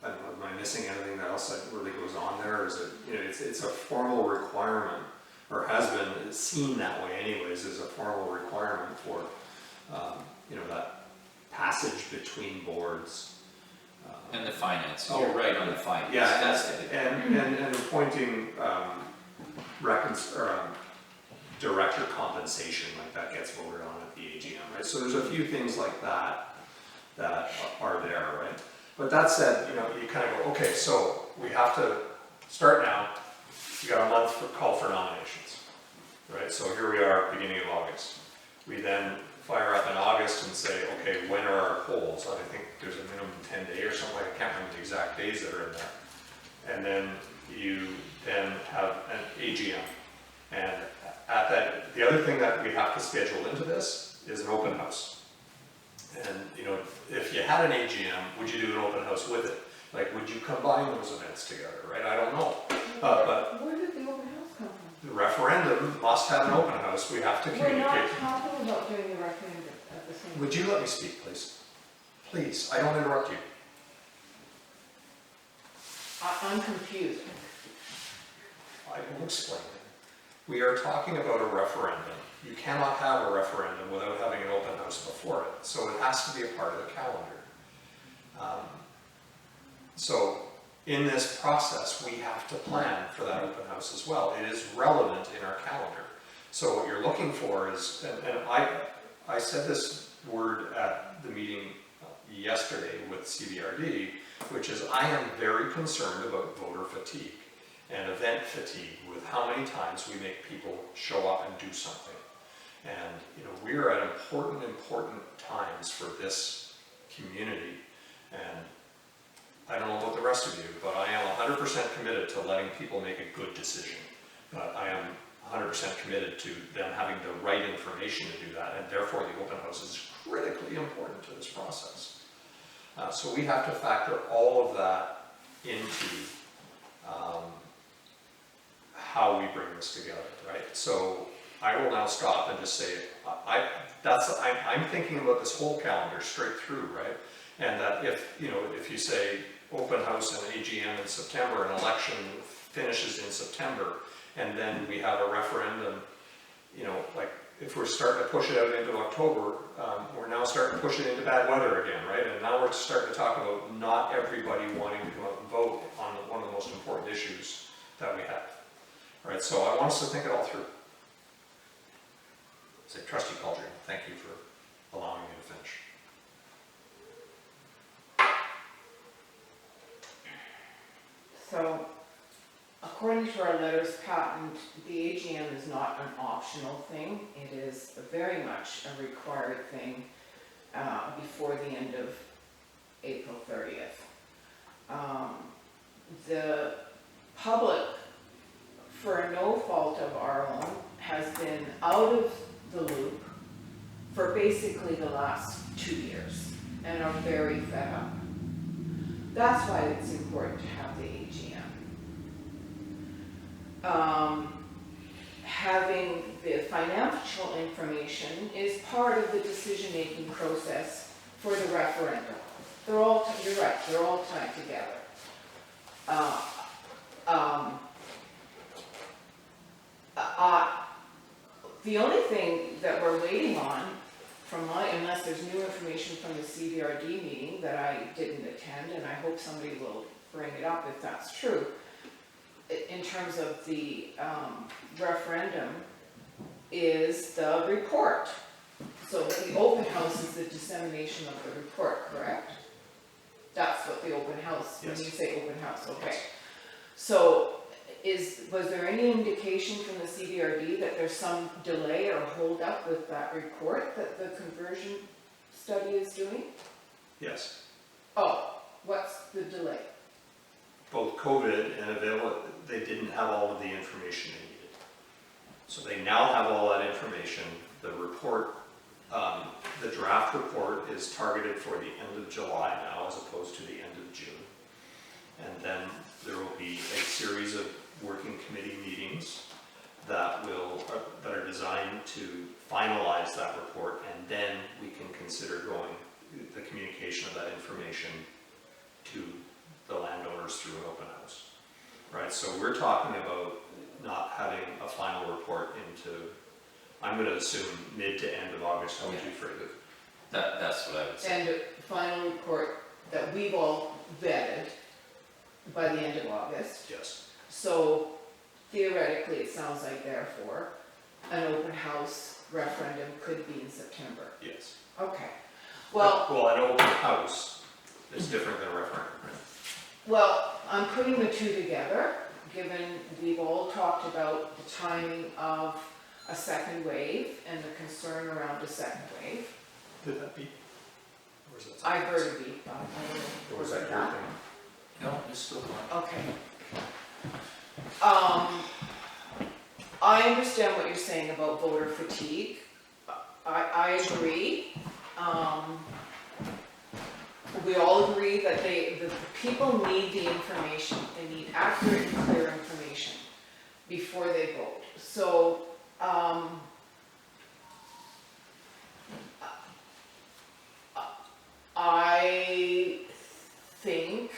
I don't know, am I missing anything else that really goes on there? Or is it, you know, it's a formal requirement, or has been seen that way anyways, as a formal requirement for, you know, that passage between boards. And the finance, you're right on the finance. Yeah, that's it. and appointing director compensation, like that gets voted on at the AGM, right? So there's a few things like that are there, right? But that said, you know, you kind of go, okay, so we have to start now. You got a month for call for nominations, right? So here we are, beginning of August. We then fire up in August and say, okay, when are our polls? I think there's a minimum 10 day or something, I can't remember the exact days that are in there. And then you then have an AGM. And at that, the other thing that we have to schedule into this is an open house. And, you know, if you had an AGM, would you do an open house with it? Like, would you combine those events together, right? I don't know. But Where did the open house come from? the referendum must have an open house. We have to We're not communicate. talking about doing the referendum at the same time. Would you let me speak, please? Please, I don't interrupt you. I'm confused. I will explain it. We are talking about a referendum. You cannot have a referendum without having an open house before it, so it has to be a part of the calendar. So in this process, we have to plan for that open house as well. It is relevant in our calendar. So what you're looking for is, and I said this word at the meeting yesterday with CBRD, which is I am very concerned about voter fatigue and event fatigue with how many times we make people show up and do something. And, you know, we're at important times for this community. And I don't know about the rest of you, but I am 100% committed to letting people make a good decision. But I am 100% committed to them having the right information to do that, and therefore the open house is critically important to this process. So we have to factor all of that into how we bring this together, right? So I will now stop and just say, I'm thinking about this whole calendar straight through, right? And that if you say open house and AGM in September, an election finishes in September, and then we have a referendum, you know, like if we're starting to push it out into October, we're now starting to push it into bad weather again, right? And now we're starting to talk about not everybody wanting to come out and vote on one of the most important issues that we have, right? So I want us to think it all through. Say, Trustee Caldry, thank you for allowing me to finish. So, according to our letters patent, the AGM is not an optional thing. It is very much a required thing before the end of April 30th. The public, for no fault of our own, has been out of the loop for basically the last 2 years and are very fed up. That's why it's important to have the AGM. Having the financial information is part of the decision-making process for the referendum. You're right, they're all tied together. The only thing that we're waiting on, unless there's new information from the CBRD meeting that I didn't attend, and I hope somebody will bring it up if that's true, in terms of the referendum, is the report. So the open house is the dissemination of the report, correct? That's what the open house, when you say open house, okay. So was there any indication from the CBRD that there's some delay or hold up with that report that the conversion study is doing? Yes. Oh, what's the delay? Both COVID and they didn't have all of the information they needed. So they now have all that information. The report, the draft report is targeted for the end of July now as opposed to the end of June. And then there will be a series of working committee meetings that are designed to finalize that report, and then we can consider going the communication of that information to the landowners through an open house, right? So we're talking about not having a final report into, I'm going to assume mid to end of August. How would you phrase it? That's what I would say. And a final report that we've all vetted by the end of August. Yes. So theoretically, it sounds like therefore, an open house referendum could be in September. Yes. Okay. Well, an open house is different than a referendum, right? well, I'm putting the two together, given we've all talked about the timing of a second wave and the concern around a second wave. Did that beep? Or was that I something heard else? a beep. I don't know. Or was that your thing? No, it's still going. Okay. I understand what you're saying about voter fatigue. I agree. We all agree that the people need the information. They need accurate and clear information before they vote. So, I think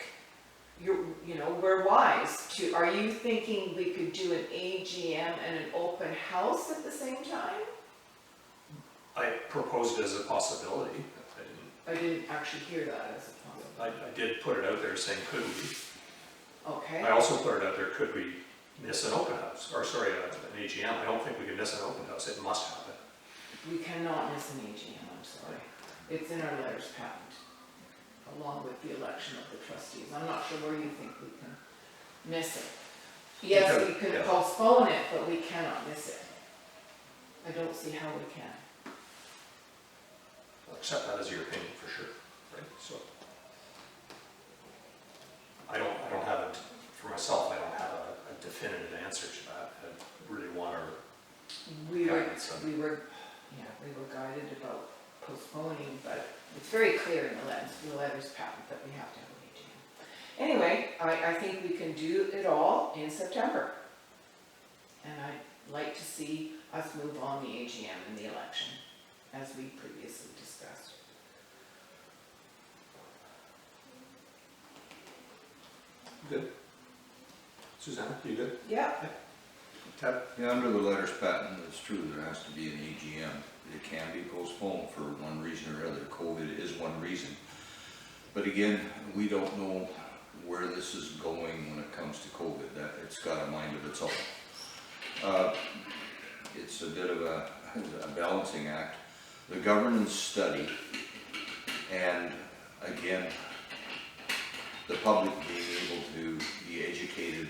we're wise to, are you thinking we could do an AGM and an open house at the same time? I proposed it as a possibility. I didn't actually hear that as a possibility. I did put it out there saying, could we? Okay, I also put it out there, could we miss an open house, or sorry, an AGM? I don't think we can miss an open house, it must happen. we cannot miss an AGM, I'm sorry. It's in our letters patent, along with the election of the trustees. I'm not sure where you think we can miss it. Yes, we Because- can yeah. postpone it, but we cannot miss it. I don't see how we can. I'll accept that as your opinion for sure, right? So I don't have it, for myself, I don't have a definitive answer to that. I really want our We were, guidance on. we were guided about postponing, but it's very clear in the letters patent that we have to have an AGM. Anyway, I think we can do it all in September. And I'd like to see us move on the AGM and the election, as we previously discussed. Good. Susanna, you good? Yeah. Ted? Yeah, under the letters patent, it's true, there has to be an AGM. It can be postponed for one reason or other. COVID is one reason. But again, we don't know where this is going when it comes to COVID, that it's got a mind of its own. It's a bit of a balancing act. The governance study, and again, the public being able to be educated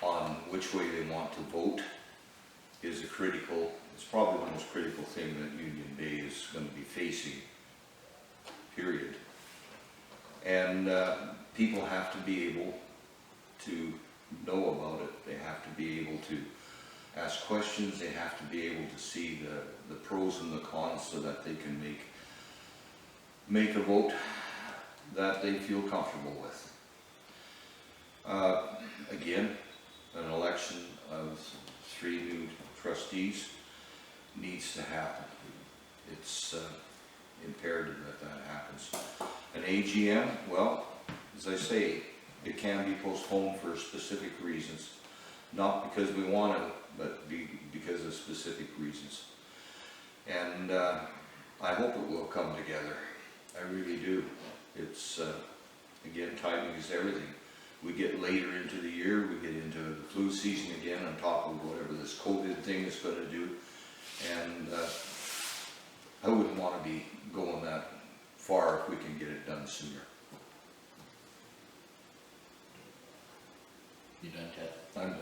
on which way they want to vote is it's probably the most critical thing that Union Bay is going to be facing, period. And people have to be able to know about it. They have to be able to ask questions. They have to be able to see the pros and the cons so that they can make a vote that they feel comfortable with. Again, an election of 3 new trustees needs to happen. It's imperative that happens. An AGM, well, as I say, it can be postponed for specific reasons. Not because we want to, but because of specific reasons. And I hope it will come together. I really do. It's, again, timing is everything. We get later into the year, we get into the flu season again on top of whatever this COVID thing is going to do. And I wouldn't want to be going that far if we can get it done sooner. You done, Ted? I'm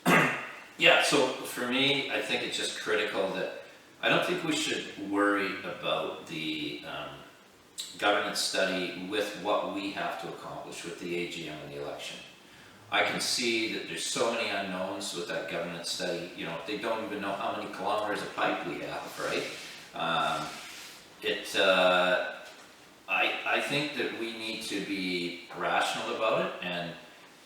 done. Yeah, so for me, I think it's just critical that, I don't think we should worry about the governance study with what we have to accomplish with the AGM and the election. I can see that there's so many unknowns with that governance study. They don't even know how many kilometers of pipe we have, right? I think that we need to be rational about it, and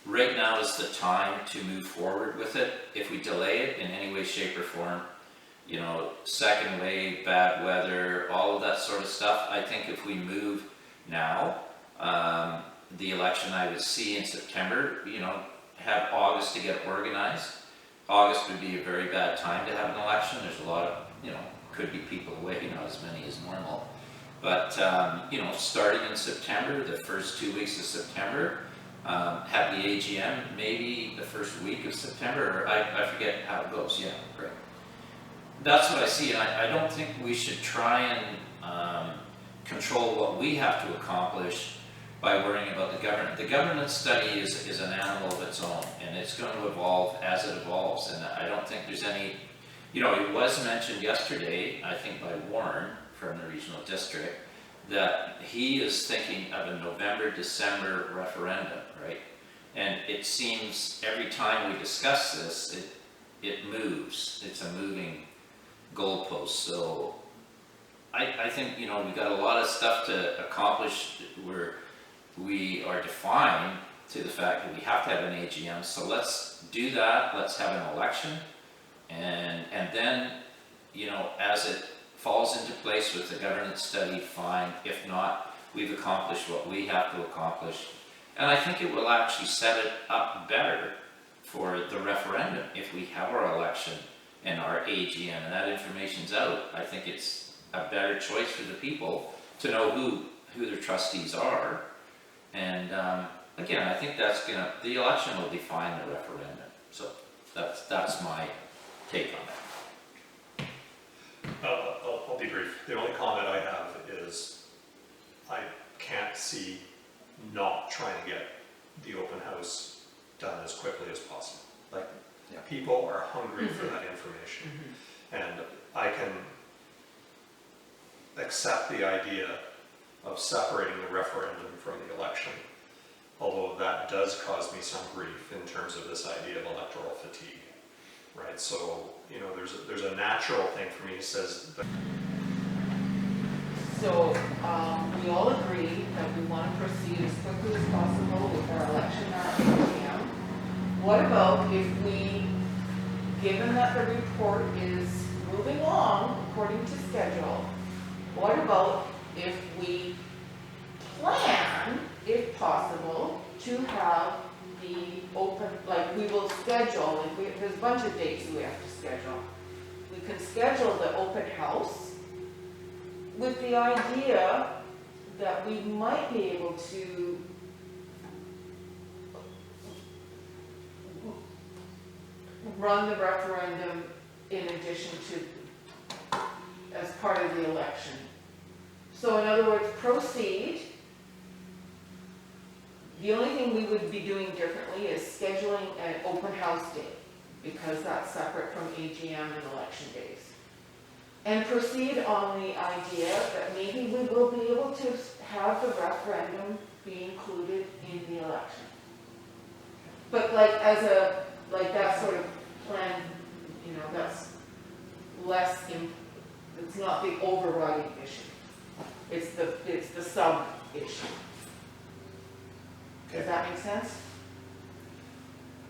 right now is the time to move forward with it. If we delay it in any way, shape, or form, second wave, bad weather, all of that sort of stuff, I think if we move now, the election I would see in September, have August to get organized. August would be a very bad time to have an election. There's a lot of, could be people away, not as many as normal. But, starting in September, the first 2 weeks of September, have the AGM maybe the first week of September, or I forget how it goes, yeah, right. That's what I see, and I don't think we should try and control what we have to accomplish by worrying about the governance. The governance study is an animal of its own, and it's going to evolve as it evolves, and I don't think there's any, it was mentioned yesterday, I think by Warren from the regional district, that he is thinking of a November, December referendum, right? And it seems every time we discuss this, it moves. It's a moving goalpost. So I think, you know, we've got a lot of stuff to accomplish where we are defined to the fact that we have to have an AGM. So let's do that. Let's have an election. And then, you know, as it falls into place with the governance study, fine. If not, we've accomplished what we have to accomplish. And I think it will actually set it up better for the referendum if we have our election and our AGM and that information's out. I think it's a better choice for the people to know who their trustees are. And again, I think the election will define the referendum. So that's my take on that. I'll be brief. The only comment I have is I can't see not trying to get the open house done as quickly as possible. Like, Yeah. people are hungry for that information. And I can accept the idea of separating the referendum from the election, although that does cause me some grief in terms of this idea of electoral fatigue, right? So, you know, there's a natural thing for me that says that So, we all agree that we want to proceed as quickly as possible with our election and our AGM. What about if we, given that the report is moving along according to schedule, what about if we plan, if possible, to have the open, like we will schedule, there's a bunch of dates we have to schedule. We can schedule the open house with the idea that we might be able to run the referendum in addition to, as part of the election. So in other words, proceed. The only thing we would be doing differently is scheduling an open house day, because that's separate from AGM and election days. And proceed on the idea that maybe we will be able to have the referendum be included in the election. But like like that sort of plan, you know, that's it's not the overriding issue. It's the sub issue. Does that make sense?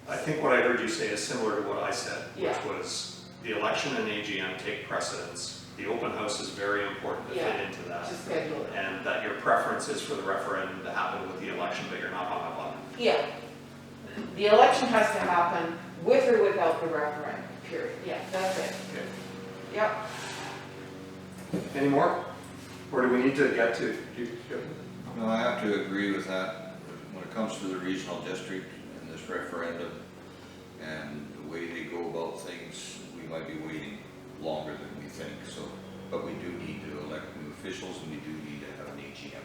I think what I heard you say is similar to what I said, Yeah. which was the election and AGM take precedence. The open house is very important to fit Yeah, into that. to schedule it. And that your preference is for the referendum to happen with the election, but you're not hung up on it. Yeah. The election has to happen with or without the referendum, period. Yeah, that's it. Okay. Yep. Any more? Or do we need to get to? No, I have to agree with that. When it comes to the regional district and this referendum and the way they go about things, we might be waiting longer than we think, so, but we do need to elect new officials and we do need to have an AGM.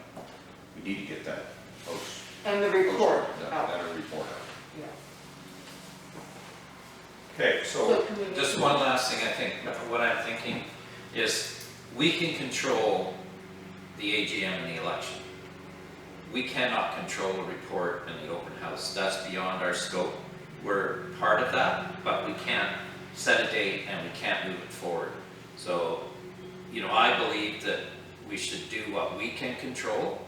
We need to get that house. And the report That out. report out. Yeah. Okay, So so, can we? Just one last thing, I think, what I'm thinking is we can control the AGM and the election. We cannot control the report and the open house. That's beyond our scope. We're part of that, but we can't set a date and we can't move it forward. So, you know, I believe that we should do what we can control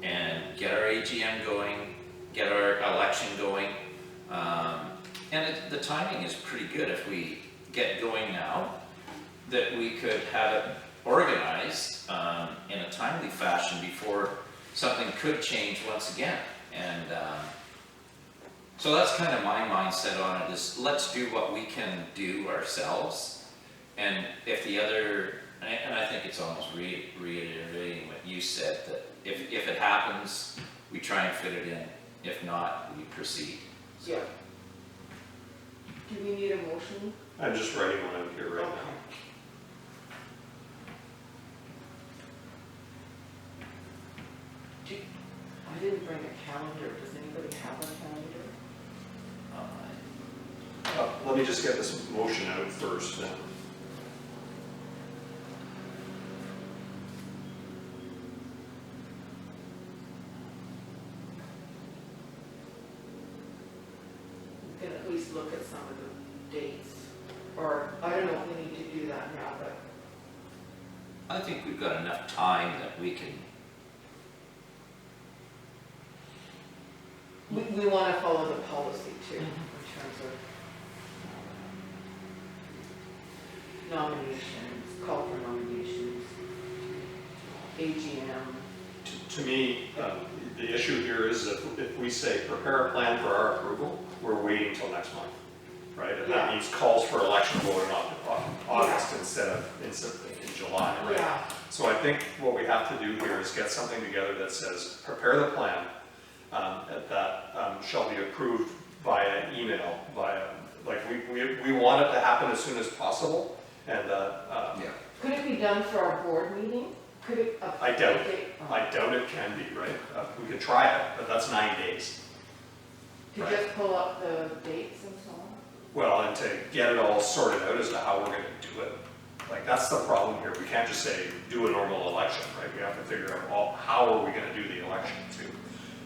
and get our AGM going, get our election going. The timing is pretty good if we get going now, that we could have it organized in a timely fashion before something could change once again. And so that's kind of my mindset on it, is let's do what we can do ourselves. And if the other, and I think it's almost reiterating what you said, that if it happens, we try and fit it in. If not, we proceed. Yeah. Do we need a motion? I'm just writing one out here right Okay. now. I didn't bring a calendar. Does anybody have a calendar? Let me just get this motion out first then. least look at some of the dates. Or, I don't know if we need to do that now, but I think we've got enough time that we can, we want to follow the policy too, in terms of nominations, call for nominations, AGM. To me, the issue here is if we say prepare a plan for our approval, we're waiting till next month, right? And that Yeah. means calls for election voting on August instead of in July, right? Yeah, So I think what we have to do here is get something together that says, prepare the plan, that shall be approved via email, like we want it to happen as soon as possible, and Yeah. could it be done for our board meeting? Could it? I doubt it. I doubt it can be, right? We could try it, but that's 9 days. To Right. just pull up the dates and so on? Well, and to get it all sorted out as to how we're gonna do it. Like, that's the problem here. We can't just say, do a normal election, right? We have to figure out how are we gonna do the election too.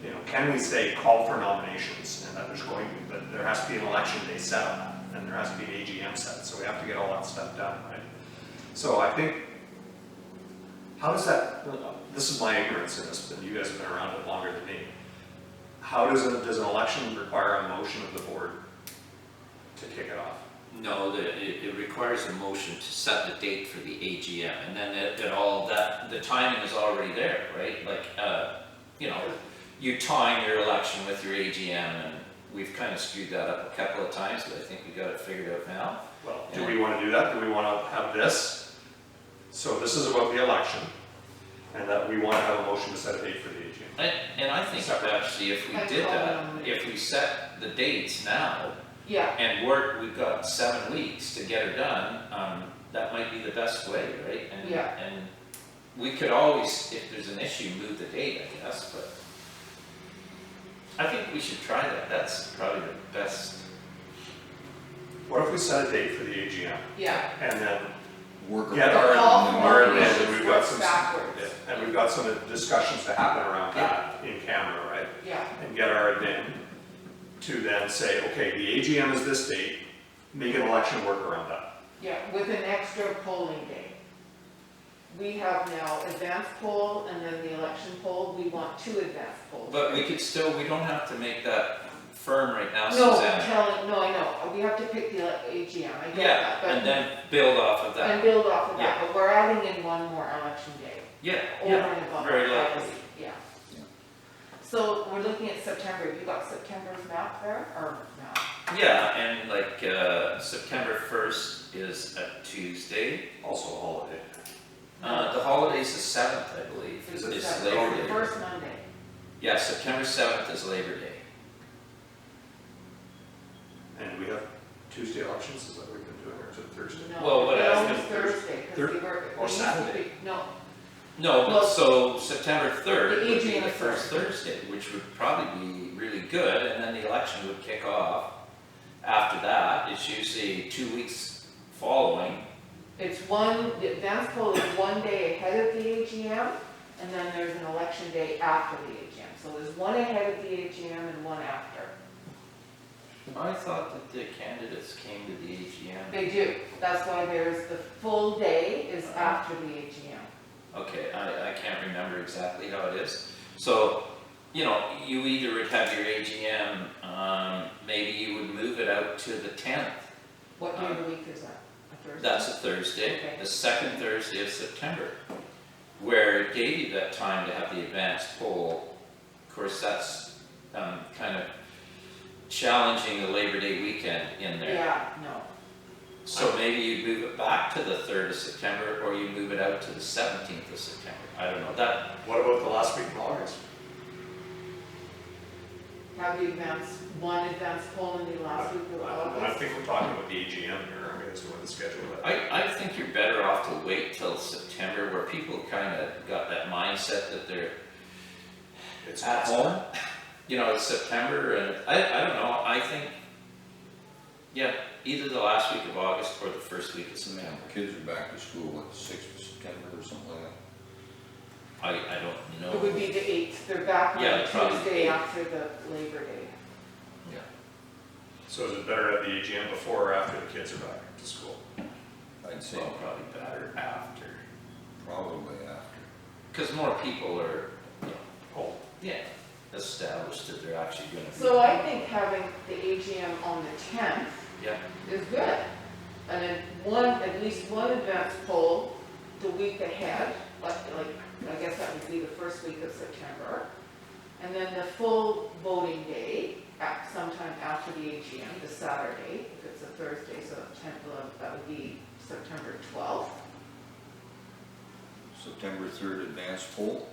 You know, can we say call for nominations and that that there has to be an election day set on that, and there has to be an AGM set, so we have to get all that stuff done, right? So I think, how does that, this is my ignorance in this, but you guys have been around it longer than me. How does an election require a motion of the board to kick it off? no, it requires a motion to set the date for the AGM, and then the timing is already there, right? Like, you know, you time your election with your AGM, and we've kind of screwed that up a couple of times, but I think we got it figured out now. Well, do we want to do that? Do we want to have this? So this is about the election, and that we want to have a motion to set a date for the AGM. And I think actually if we did that, if we set the dates now, Yeah, and we've got 7 weeks to get her done, that might be the best way, right? And, Yeah. and we could always, if there's an issue, move the date, I guess, but I think we should try that. That's probably the best. What if we set a date for the AGM, yeah. and then Work. get The call for our event, nominations and we've got works some, backwards. yeah, and we've got some discussions to happen around that in camera, right? Yeah, And get our event to then say, okay, the AGM is this date, make an election work around that. yeah, with an extra polling day. We have now advance poll and then the election poll, we want 2 advance polls. But we could still, we don't have to make that firm right now, No, Suzanne. no, I know, we have to pick the AGM, I get Yeah, that, but. and then build off of And that. build off of that, Yeah. but we're adding in one more election day, Yeah, over yeah, and above. very our likely. policy, Yeah. Yeah. So we're looking at September, have you got September's map there, or map? Yeah, and like, September 1st is a Tuesday. Also a holiday. The holiday's the 7th, I believe, It's is the Labor Day. first Monday. Yeah, September 7th is Labor Day. And we have Tuesday elections, is that what we've been doing, or is it Thursday? No, Well, what they're I was always gonna- Thursday, because they were. or they used to Saturday. be- No, No, Well, but so September 3rd the would be AGM the is first Thursday, which would probably be really good, and then the election would kick off. After that, it's usually 2 weeks following. it's the advance poll is one day ahead of the AGM, and then there's an election day after the AGM. So there's one ahead of the AGM and one after. I thought that the candidates came to the AGM. They do, that's why there's the full day is after the AGM. Okay, I can't remember exactly how it is. So, you know, you either would have your AGM, maybe you would move it out to the 10th. What day of the week is that? A Thursday? That's a Thursday, Okay. the second Thursday of September, where it gave you that time to have the advanced poll. Of course, that's kind of challenging the Labor Day weekend in there. Yeah, no. So maybe you move it back to the 3rd of September, or you move it out to the 17th of September. I don't know, that, What about the last week of August? Have the one advance poll in the last week of I August? think we're talking about the AGM here, I guess, when the schedule that. I think you're better off to wait till September, where people kind of got that mindset that they're It's at home. You know, it's September, and I don't know, I think, yeah, either the last week of August or the first week of September. Kids are back to school, what, the 6th of September or something like that? I don't know. It would be the 8th, they're back on Yeah, probably Tuesday the 8th. after the Labor Day. Yeah. So is it better at the AGM before or after the kids are back to school? I'd say Well, probably better after, probably after. because more people are, you know, Oh, yeah, established that they're actually gonna be. So I think having the AGM on the 10th Yeah, is good. And then at least one advance poll the week ahead, like, I guess that would be the first week of September. And then the full voting day, sometime after the AGM, the Saturday, if it's a Thursday, so 10th, 11th, that would be September 12th. September 3rd advance poll.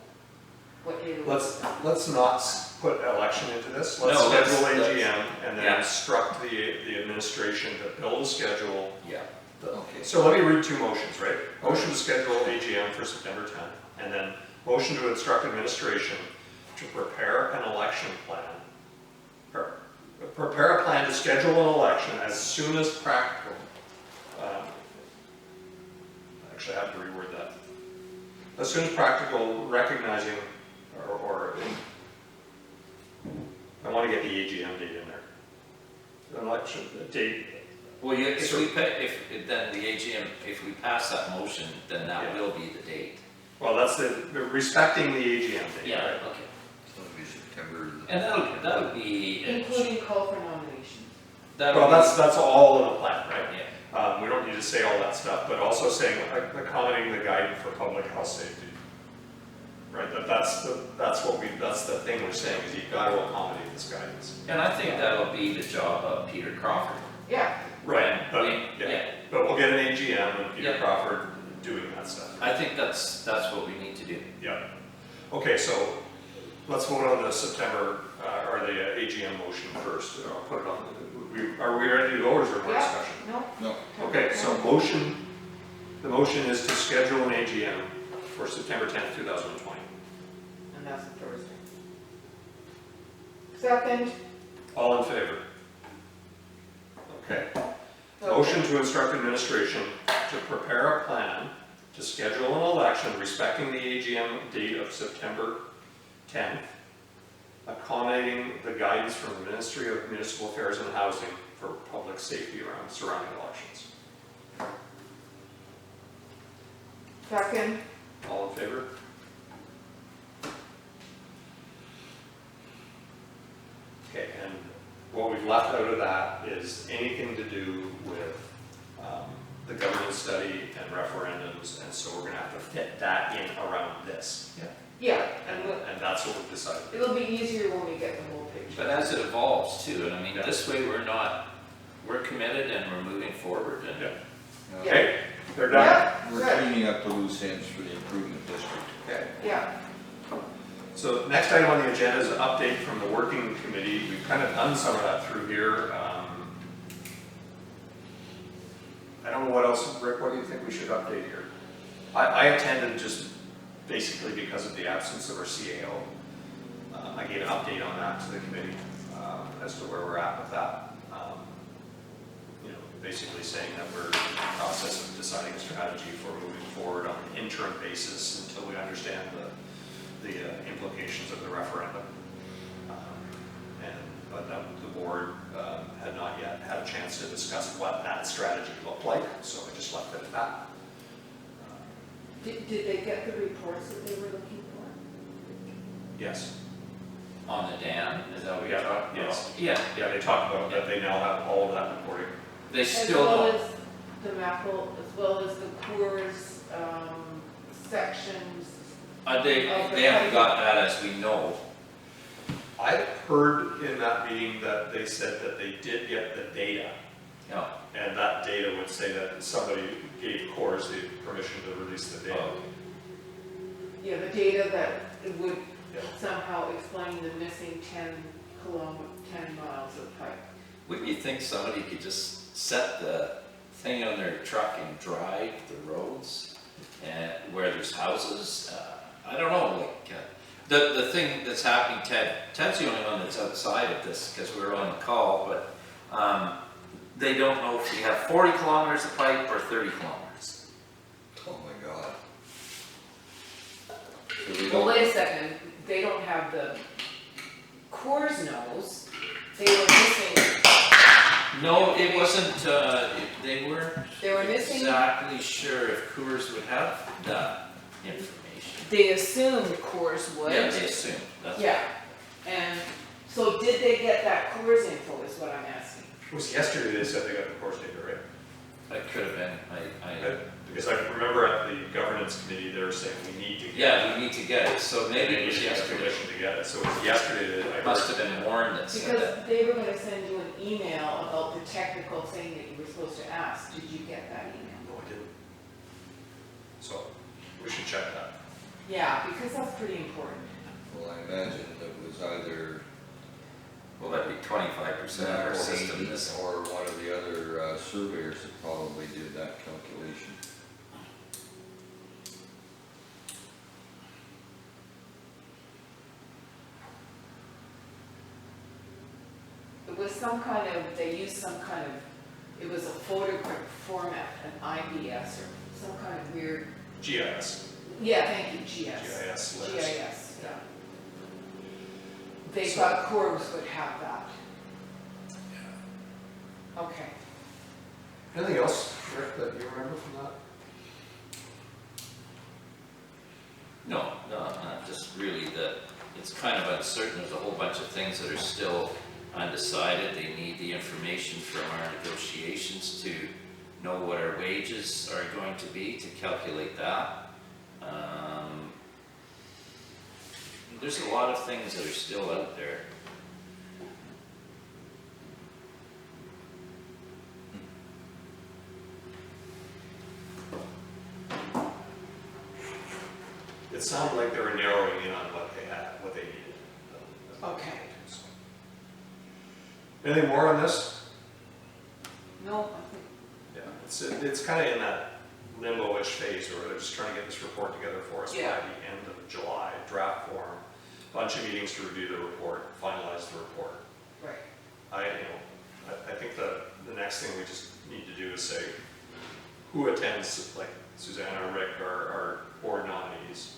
What day? let's not put election into this. Let's No, that's- schedule AGM and then yeah. instruct the administration to build a schedule. yeah. Okay. So let me read two motions, right? Motion to schedule AGM for September 10th, and then motion to instruct administration to prepare an election plan. Or prepare a plan to schedule an election as soon as practical. Actually, I have to reword that. As soon as practical, recognizing, I want to get the AGM date in there. The election date. Well, you, if So- we pay, then the AGM, if we pass that motion, then that Yeah. will be the date. Well, that's the respecting the AGM date, right? Okay. So it'll be September. And that would be. Including call for nominations. That'll Well, be- that's all in the plan, right? Yeah, We don't need to say all that stuff, but also saying accommodating the guidance for public health safety. Right, that's the thing we're saying, is you've got to accommodate this guidance. and I think that'll be the job of Peter Crawford. Yeah, Right, but, Yeah. but we'll get an AGM and Peter Yeah. Crawford doing that stuff. I think that's what we need to do. Yeah. Okay, so let's vote on the September, or the AGM motion first. I'll put it on, are we ready to go, or is there more yeah, discussion? no. No, Okay, so the motion is to schedule an AGM for September 10th, 2020. And that's a Thursday. Second. All in favor? Okay. Motion to instruct administration to prepare a plan to schedule an election respecting the AGM date of September 10th, accommodating the guidance from the Ministry of Municipal Affairs and Housing for public safety around surrounding elections. Second. All in favor? Okay, and what we've left out of that is anything to do with the governance study and referendums, and so we're gonna have to fit that in around this. Yeah, And that's what we've decided. it'll be easier when we get the whole picture. But as it evolves too, and I mean, Yeah. this way we're committed and we're moving forward and. Yeah. no. Okay, they're done. Yeah, We're good, cleaning up the loose ends for the improvement district. Okay. yeah. So next item on the agenda is an update from the working committee. We've kind of done some of that through here. I don't know what else, Rick, what do you think we should update here? I attended just basically because of the absence of our CAO. I gave an update on that to the committee as to where we're at with that. You know, basically saying that we're in the process of deciding a strategy for moving forward on an interim basis until we understand the implications of the referendum. But the board had not yet had a chance to discuss what that strategy looked like, so I just left it at that. Did they get the reports that they were looking for? Yes, On the dam, is that what you're Yeah, talking about? yes. Yeah, yeah, they talked about that they now have all of that reporting. they As still well don't, as the MAPL, as well as the Coors, sections. they haven't got that as we know. I heard in that meeting that they said that they did get the data, No. and that data would say that somebody gave Coors the permission to release the data. Oh. Yeah, the data that it would Yeah. somehow explain the missing 10 miles of pipe. Wouldn't you think somebody could just set the thing on their truck and drive the roads and where there's houses? I don't know, like, the thing that's happening, Ted's the only one that's outside of this because we're on the call, but they don't know if you have 40 kilometers of pipe or 30 kilometers. Oh my God. So we Well, don't, wait a second, they don't have the Coors knows, they were missing No, it wasn't, they weren't They were missing, exactly sure if Coors would have that information. they assumed Coors would. Yeah, they assumed, that's. Yeah, and so did they get that Coors info is what I'm asking. It was yesterday they said they got the course data, right? It could have been, Because I remember at the governance committee, they were saying we need to get. yeah, we need to get it, so And maybe they it was needed to get yesterday. permission to get it, so it was yesterday that I heard. Must have been Warren that said that. Because they were gonna send you an email about the technical thing that you were supposed to ask. Did you get that email? No, I didn't. So, we should check that. Yeah, because that's pretty important. Well, I imagine it was either Well, that'd be 25% of our system Haiti this. or one of the other surveyors that probably did that calculation. It was some kind of, they used some kind of, it was a photograph format, an IBS or some kind of weird, GIS. yeah, thank you, GIS. GIS letters. GIS, yeah. They thought Coors would have that. Okay. Anything else, Rick, that you remember from that? No, not just really that, it's kind of uncertain, there's a whole bunch of things that are still undecided. They need the information from our negotiations to know what our wages are going to be, to calculate that. There's a lot of things that are still out there. It sounded like they were narrowing in on what they had, what they needed. Okay. Anything more on this? No, I think, Yeah, it's kind of in that limbo-ish phase where they're just trying to get this report together for us by Yeah. the end of July, draft form, bunch of meetings to review the report, finalize the report. right. I think the next thing we just need to do is say, who attends, like Susanna or Rick are our board nominees.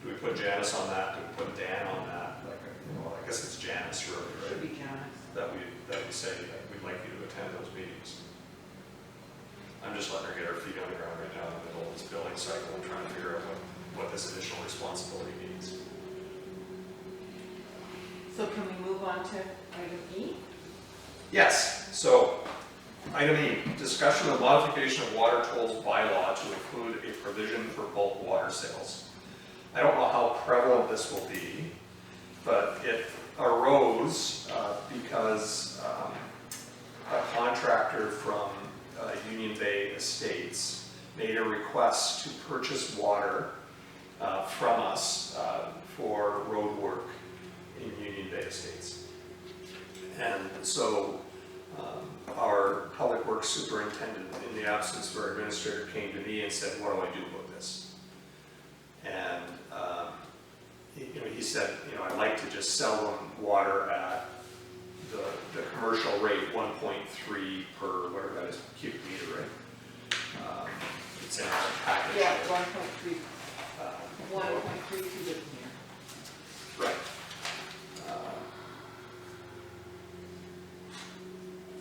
Do we put Janice on that? Do we put Dan on that? Like, I guess it's Janice really, Should right? be Janice. That we say that we'd like you to attend those meetings. I'm just letting her get her feet on the ground right now in the middle of this billing cycle and trying to figure out what this additional responsibility means. So can we move on to item E? Yes, so item E, discussion of modification of water tolls bylaw to include a provision for bulk water sales. I don't know how prevalent this will be, but it arose because a contractor from Union Bay Estates made a request to purchase water from us for road work in Union Bay Estates. And so our public works superintendent, in the absence of our administrator, came to me and said, what do I do about this? And he said, I'd like to just sell them water at the commercial rate, 1.3 per, whatever that is, cubic meter, right? It's in our package. Yeah, 1.3 Uh, cubic meter. Right.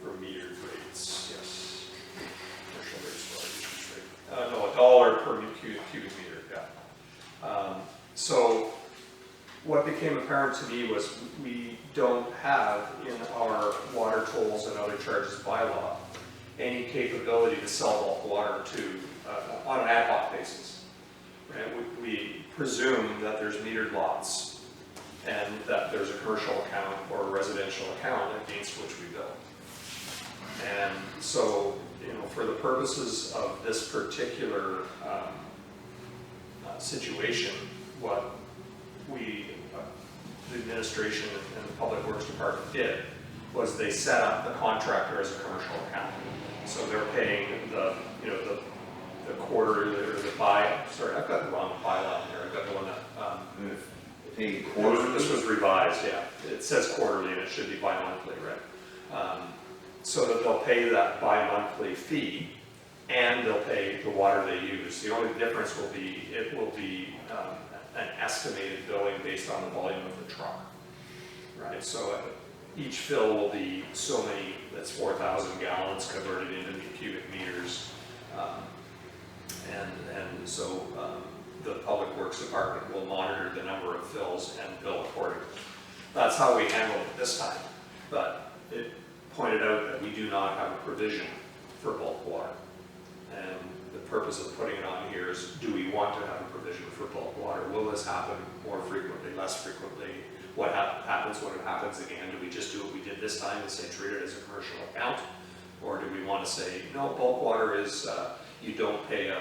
For metered rates, yes. Commercial rates for our usage rate. No, $1 per cubic meter, yeah. So what became apparent to me was we don't have in our water tolls and other charges bylaw any capability to sell bulk water to, on an ad hoc basis. Right? We presume that there's metered lots and that there's a commercial account or a residential account against which we bill. And so, for the purposes of this particular situation, what we, the administration and the Public Works Department did was they set up the contractor as a commercial account. So they're paying the quarter, or I've got the wrong bylaw here, I've got the one that, Paid quarterly. this was revised, yeah. It says quarterly and it should be bi-monthly, right? So that they'll pay that bi-monthly fee and they'll pay the water they use. The only difference will be, it will be an estimated billing based on the volume of the truck, right? So each fill will be so many, that's 4,000 gallons converted into cubic meters. And so the Public Works Department will monitor the number of fills and bill accordingly. That's how we handled it this time, but it pointed out that we do not have a provision for bulk water. And the purpose of putting it on here is, do we want to have a provision for bulk water? Will this happen more frequently, less frequently? What happens when it happens again? Do we just do what we did this time and say treat it as a commercial account? Or do we want to say, no, bulk water is, you don't pay an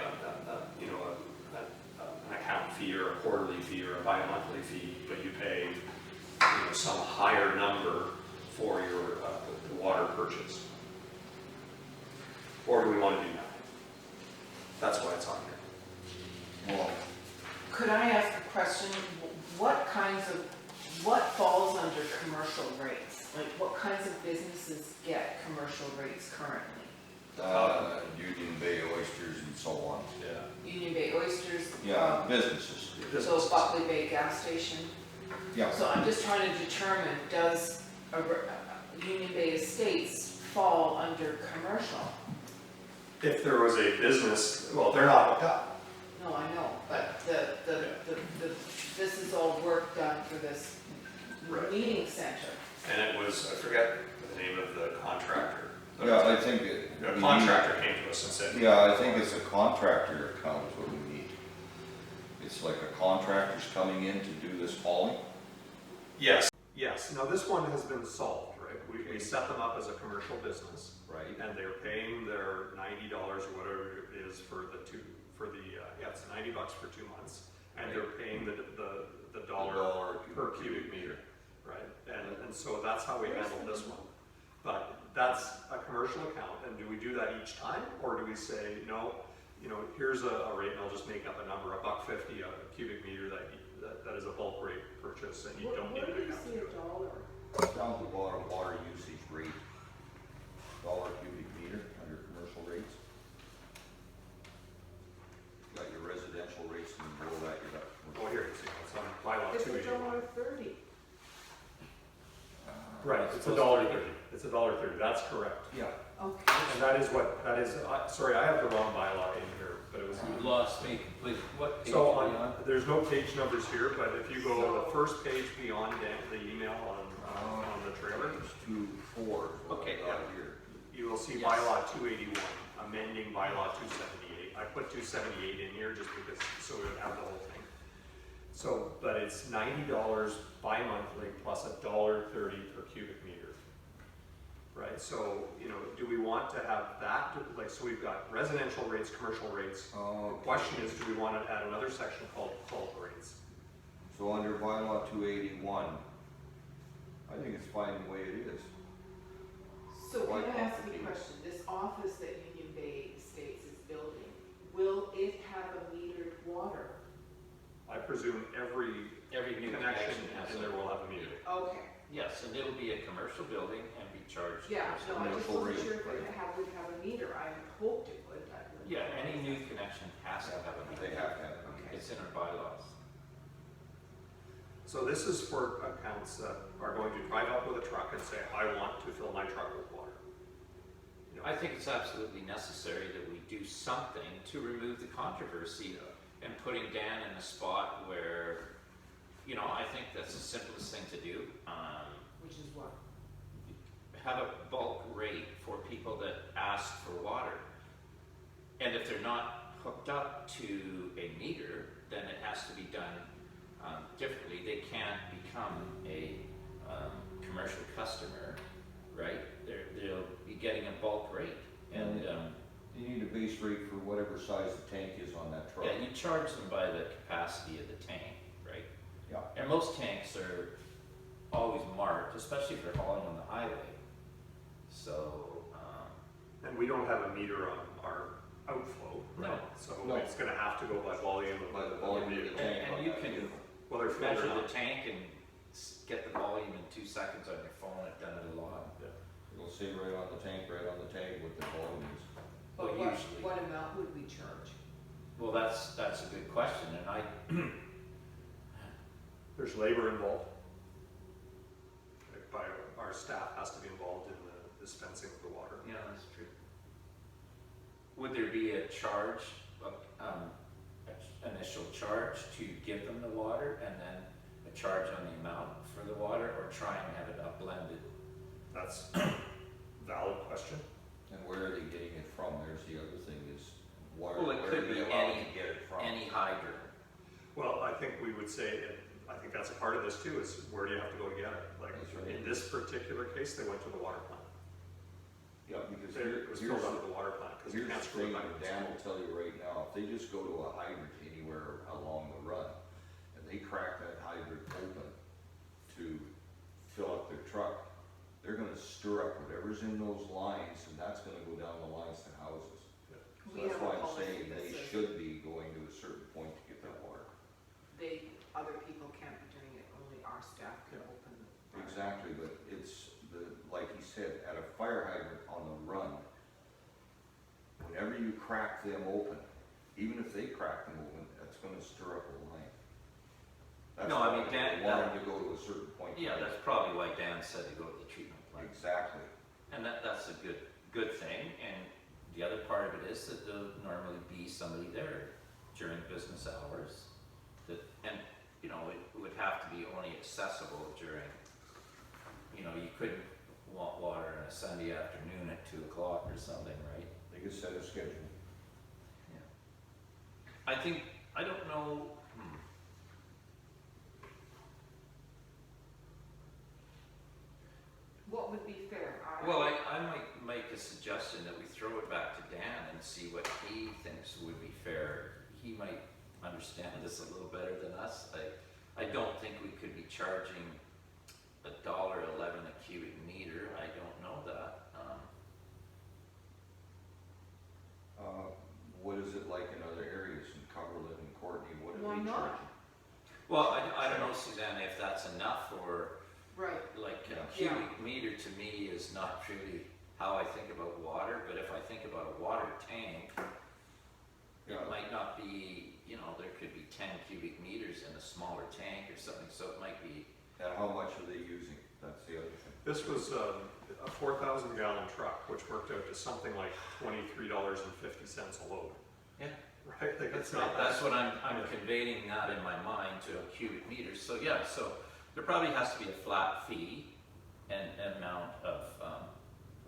account fee or a quarterly fee or a bi-monthly fee, but you pay some higher number for your the water purchase? Or do we want to do nothing? That's why it's on here. Well, Could I ask a question? What falls under commercial rates? Like, what kinds of businesses get commercial rates currently? Union Bay oysters and so on. Yeah. Union Bay Oysters? Yeah, businesses. So Buckley Bay Gas Station? Yeah. So I'm just trying to determine, does Union Bay Estates fall under commercial? If there was a business, well, they're not hooked up. No, I know, but this is all work done for this Right. meeting center. And it was, I forget the name of the contractor. but Yeah, I think it. The contractor came to us and said. Yeah, I think it's a contractor account is what we need. It's like a contractor's coming in to do this hauling. Yes, yes. Now, this one has been solved, right? We Okay. set them up as a commercial business. Right. And they're paying their $90 or whatever it is for it's $90 for 2 months. And they're paying the dollar per cubic meter, right? And so that's how we handle this one. But that's a commercial account, and do we do that each time? Or do we say, no, here's a rate, and I'll just make up a number, $1.50 a cubic meter that is a bulk rate purchase, and you don't need an account to do it. Down at the bottom, water usage rate, dollar cubic meter under commercial rates. Got your residential rates and below that you got Oh, commercial. here, it's on bylaw It's 281. $1.30. Right, it's $1.30. It's $1.30, that's correct. Yeah. Okay. And that is, sorry, I have the wrong bylaw in here, but it was. You lost me completely. What page So are you on? there's no page numbers here, but if you go the first page beyond the email on the trailer, It's 2.4. Okay, Out here. you will see Yes. bylaw 281, amending bylaw 278. I put 278 in here just because, so we would have the whole thing. So, but it's $90 bi-monthly plus $1.30 per cubic meter. Right, so, do we want to have that, so we've got residential rates, commercial rates. Oh, The question is, do we want to add another section called bulk rates? so under bylaw 281, I think it's fine the way it is. So Why can I ask you a complicate? question? This office that Union Bay Estates is building, will it have a metered water? I presume every Every new connection has in there will have a meter. Okay, Yes, and it'll be a commercial building and be charged. yeah, no, I just Commercial wasn't rate, sure if right. it would have a meter. I hoped it would. I wouldn't Yeah, know. any new connection has to have a They meter. have to have. Okay. It's in our bylaws. So this is for accounts that are going to drive up with a truck and say, I want to fill my truck with water. I think it's absolutely necessary that we do something to remove the controversy and putting Dan in a spot where, I think that's the simplest thing to do. Which is what? Have a bulk rate for people that ask for water. And if they're not hooked up to a meter, then it has to be done differently. They can't become a commercial customer, right? They'll be getting a bulk rate. And You need a base rate for whatever size the tank is on that truck. yeah, you charge them by the capacity of the tank, right? Yeah. And most tanks are always marked, especially if they're hauling on the highway. So, And we don't have a meter on our outflow, right? No. So No. it's gonna have to go by volume of By the volume of the vehicle, tank. and you can whether filled or measure the not. tank and get the volume in 2 seconds on your phone. I've done it a lot. It'll say right on the tank, right on the tag what the volume is. Well, But usually. what amount would we charge? Well, that's a good question, and There's labor involved. by our staff has to be involved in the dispensing of the water. Yeah, that's true. Would there be a charge, initial charge to give them the water and then a charge on the amount for the water, or try and have it up blended? That's a valid question. And where are they getting it from? There's the other thing is, where Well, it where could are they be allowed any- to get it from? Any hydrant. Well, I think we would say, I think that's a part of this too, is where do you have to go to get it? Like, That's right. in this particular case, they went to the water plant. Yeah, because It was filled out of the water plant, because you here's can't the screw thing, it and back. Dan will tell you right now, if they just go to a hydrant anywhere along the run, and they crack that hydrant open to fill up their truck, they're gonna stir up whatever's in those lines, and that's gonna go down the lines to houses. So We that's have a why I'm policy saying that they says should be going to a certain point to get that water. other people can't be doing it, only our staff can open. the- Exactly, but it's like he said, at a fire hydrant on the run, whenever you crack them open, even if they crack them open, that's gonna stir up a line. That's No, I why mean, Dan- they want them to go to a certain point. Yeah, that's probably why Dan said to go to the treatment plant. Exactly. And that's a good thing, and the other part of it is that there'll normally be somebody there during business hours. And, you know, it would have to be only accessible during, you know, you couldn't want water on a Sunday afternoon at 2 o'clock or something, right? They could set a schedule. I think, I don't know, What would be fair? well, I might make a suggestion that we throw it back to Dan and see what he thinks would be fair. He might understand this a little better than us. I don't think we could be charging $1.11 a cubic meter. I don't know that. What is it like in other areas, in Cumberland and Courtney, what Why are they not? charging? Well, I don't know, Suzanne, if that's enough, or Right, like a Yeah. cubic meter to me is not really how I think about water, but if I think about a water tank, Yeah. it might not be, you know, there could be 10 cubic meters in a smaller tank or something, so it might be, And how much are they using? That's the other thing. This was a 4,000 gallon truck, which worked out to something like $23.50 a load, yeah. right? Like, it's That's not that's that. what I'm conveying that in my mind to a cubic meter. So yeah, so there probably has to be a flat fee and amount of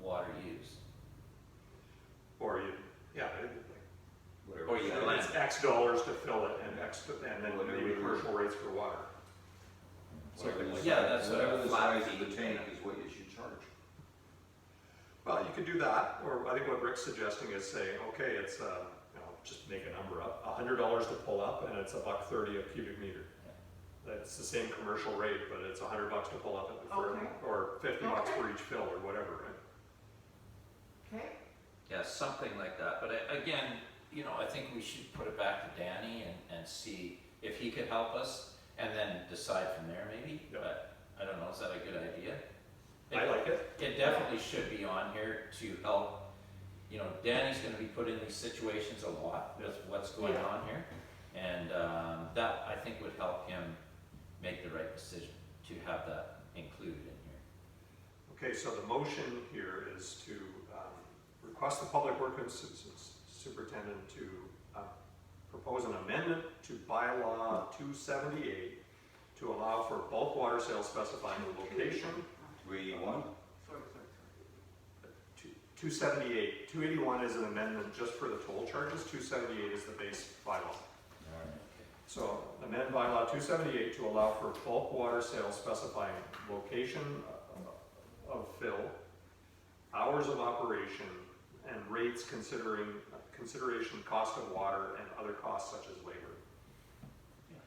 water used. Or you, yeah, like, Whatever. Or you So blend. it's X dollars to fill it and X, and then Whatever maybe it is. commercial rates for water. Whatever the Yeah, size- that's what whatever a the flat size of the fee- tank is what you should charge. Well, you could do that, or I think what Rick's suggesting is saying, okay, it's, just make a number up, $100 to pull up, and it's $1.30 a cubic meter. That's the same commercial rate, but it's $100 to pull up at the Okay. or $50 Okay. for each fill, or whatever, right? okay, Yeah, something like that. But again, you know, I think we should put it back to Danny and see if he could help us, and then decide from there maybe. Yeah. But I don't know, is that a good idea? I like it. It definitely should be on here to help, you know, Danny's gonna be put in these situations a lot with what's going Yeah. on here. And that, I think, would help him make the right decision to have that included in here. Okay, so the motion here is to request the Public Works Superintendent to propose an amendment to bylaw 278 to allow for bulk water sales specifying the location. 281? sorry. 278, 281 is an amendment just for the toll charges, 278 is the base bylaw. So amend bylaw 278 to allow for bulk water sales specifying location of fill, hours of operation, and rates consideration cost of water and other costs such as labor. Yeah.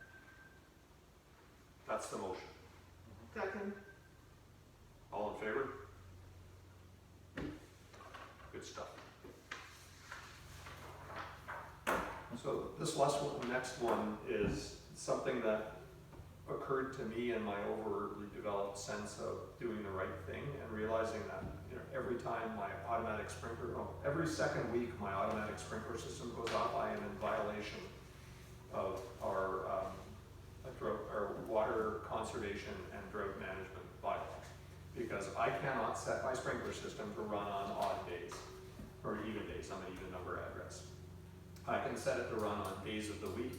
That's the motion. Second, All in favor? Good stuff. So this next one is something that occurred to me in my overly developed sense of doing the right thing and realizing that, every time my automatic sprinkler, every second week my automatic sprinkler system goes off, I am in violation of our water conservation and drought management bylaw. because I cannot set my sprinkler system to run on odd days, or even days, I'm an even number address. I can set it to run on days of the week.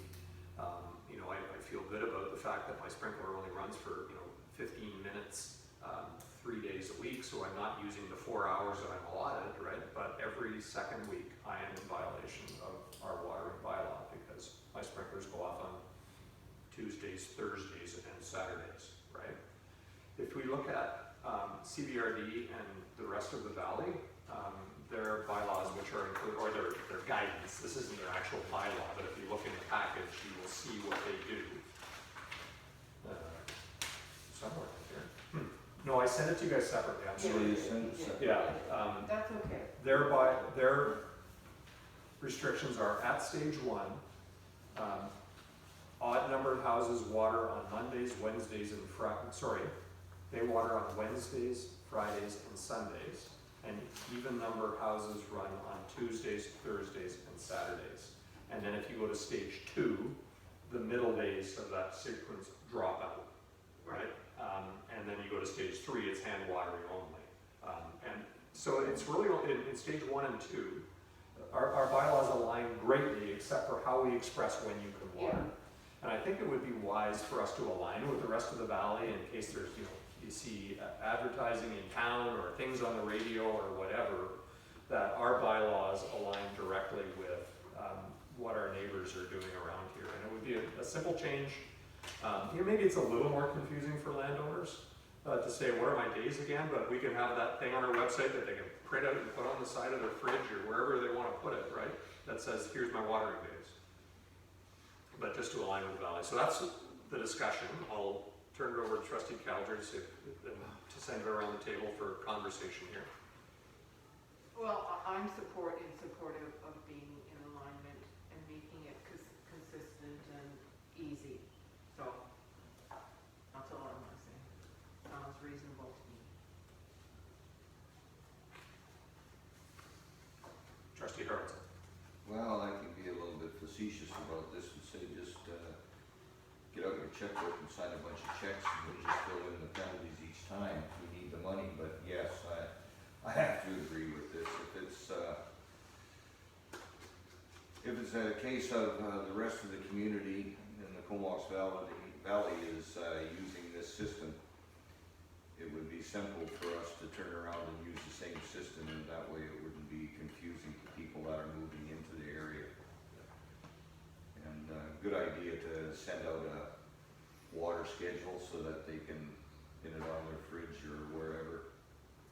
You know, I feel good about the fact that my sprinkler only runs for, 15 minutes, 3 days a week, so I'm not using the 4 hours that I'm allotted, right? But every second week, I am in violation of our watering bylaw because my sprinklers go off on Tuesdays, Thursdays, and Saturdays, right? If we look at CBRD and the rest of the valley, their bylaws, which are included, or their guidance, this isn't their actual bylaw, but if you look in the package, you will see what they do. Somewhere in here. No, I sent it to you guys separately, I'm So sorry. you send it separate. Yeah, That's okay. their restrictions are at stage 1, odd numbered houses water on Mondays, Wednesdays, and they water on Wednesdays, Fridays, and Sundays. And even number houses run on Tuesdays, Thursdays, and Saturdays. And then if you go to stage 2, the middle days of that sequence drop out, right? And then you go to stage 3, it's hand watering only. And so it's really, in stage 1 and 2, our bylaws align greatly except for how we express when you can water. And I think it would be wise for us to align with the rest of the valley in case there's, you see advertising in town or things on the radio or whatever, that our bylaws align directly with what our neighbors are doing around here. And it would be a simple change. Maybe it's a little more confusing for landowners to say, what are my days again? But we can have that thing on our website that they can print out and put on the side of their fridge or wherever they want to put it, right? That says, here's my watering days. But just to align with the valley. So that's the discussion. I'll turn it over to Trustee Calger to send it around the table for conversation here. Well, I'm supportive of being in alignment and making it consistent and easy. So, that's all I want to say. Sounds reasonable to me. Trustee Harrelson. Well, I can be a little bit facetious about this and say just get out your checkbook and sign a bunch of checks and we'll just fill in the penalties each time. We need the money, but yes, I have to agree with this. If it's a case of the rest of the community in the Comox Valley is using this system, it would be simple for us to turn around and use the same system, and that way it wouldn't be confusing to people that are moving into the area. And good idea to send out a water schedule so that they can get it on their fridge or wherever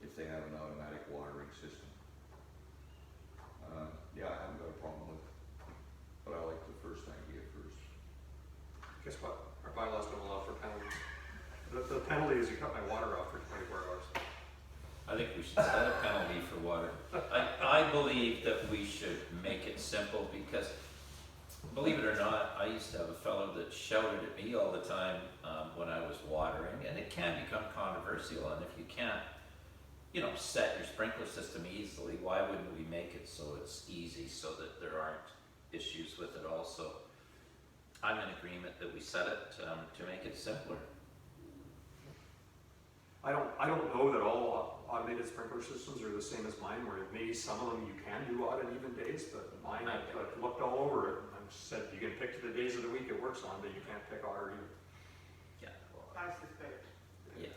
if they have an automatic watering system. Yeah, I haven't got a problem with it, but I like the first idea first. Guess what? Our bylaws don't allow for penalties. The penalty is you cut my water off for 24 hours. I think we should set a penalty for water. I believe that we should make it simple because, believe it or not, I used to have a fellow that shouted at me all the time when I was watering, and it can become controversial. And if you can't, set your sprinkler system easily, why wouldn't we make it so it's easy so that there aren't issues with it also? I'm in agreement that we set it to make it simpler. I don't know that all automated sprinkler systems are the same as mine, where maybe some of them you can do odd and even days, but mine, I've looked all over it and I've said you can pick the days of the week it works on, but you can't pick odd or even. Yeah, well, I suspect. yeah.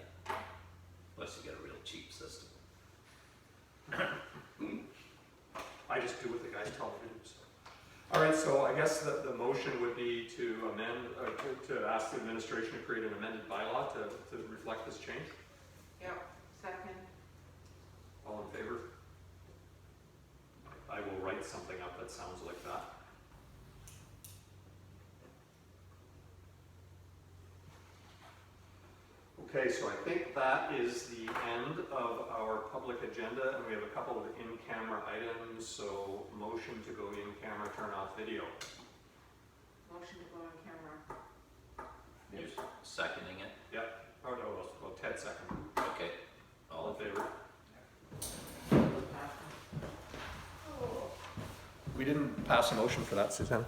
Unless you get a real cheap system. I just do what the guys tell me to do. So. All right, so I guess the motion would be to amend, to ask the administration to create an amended bylaw to reflect this change. Yep, second. All in favor? I will write something up that sounds like that. Okay, so I think that is the end of our public agenda, and we have a couple of in-camera items, so motion to go in-camera, turn off video. Motion to go on camera. You're seconding it? Yep, oh no, well, Ted second. Okay. All in favor? We didn't pass a motion for that, Suzanne.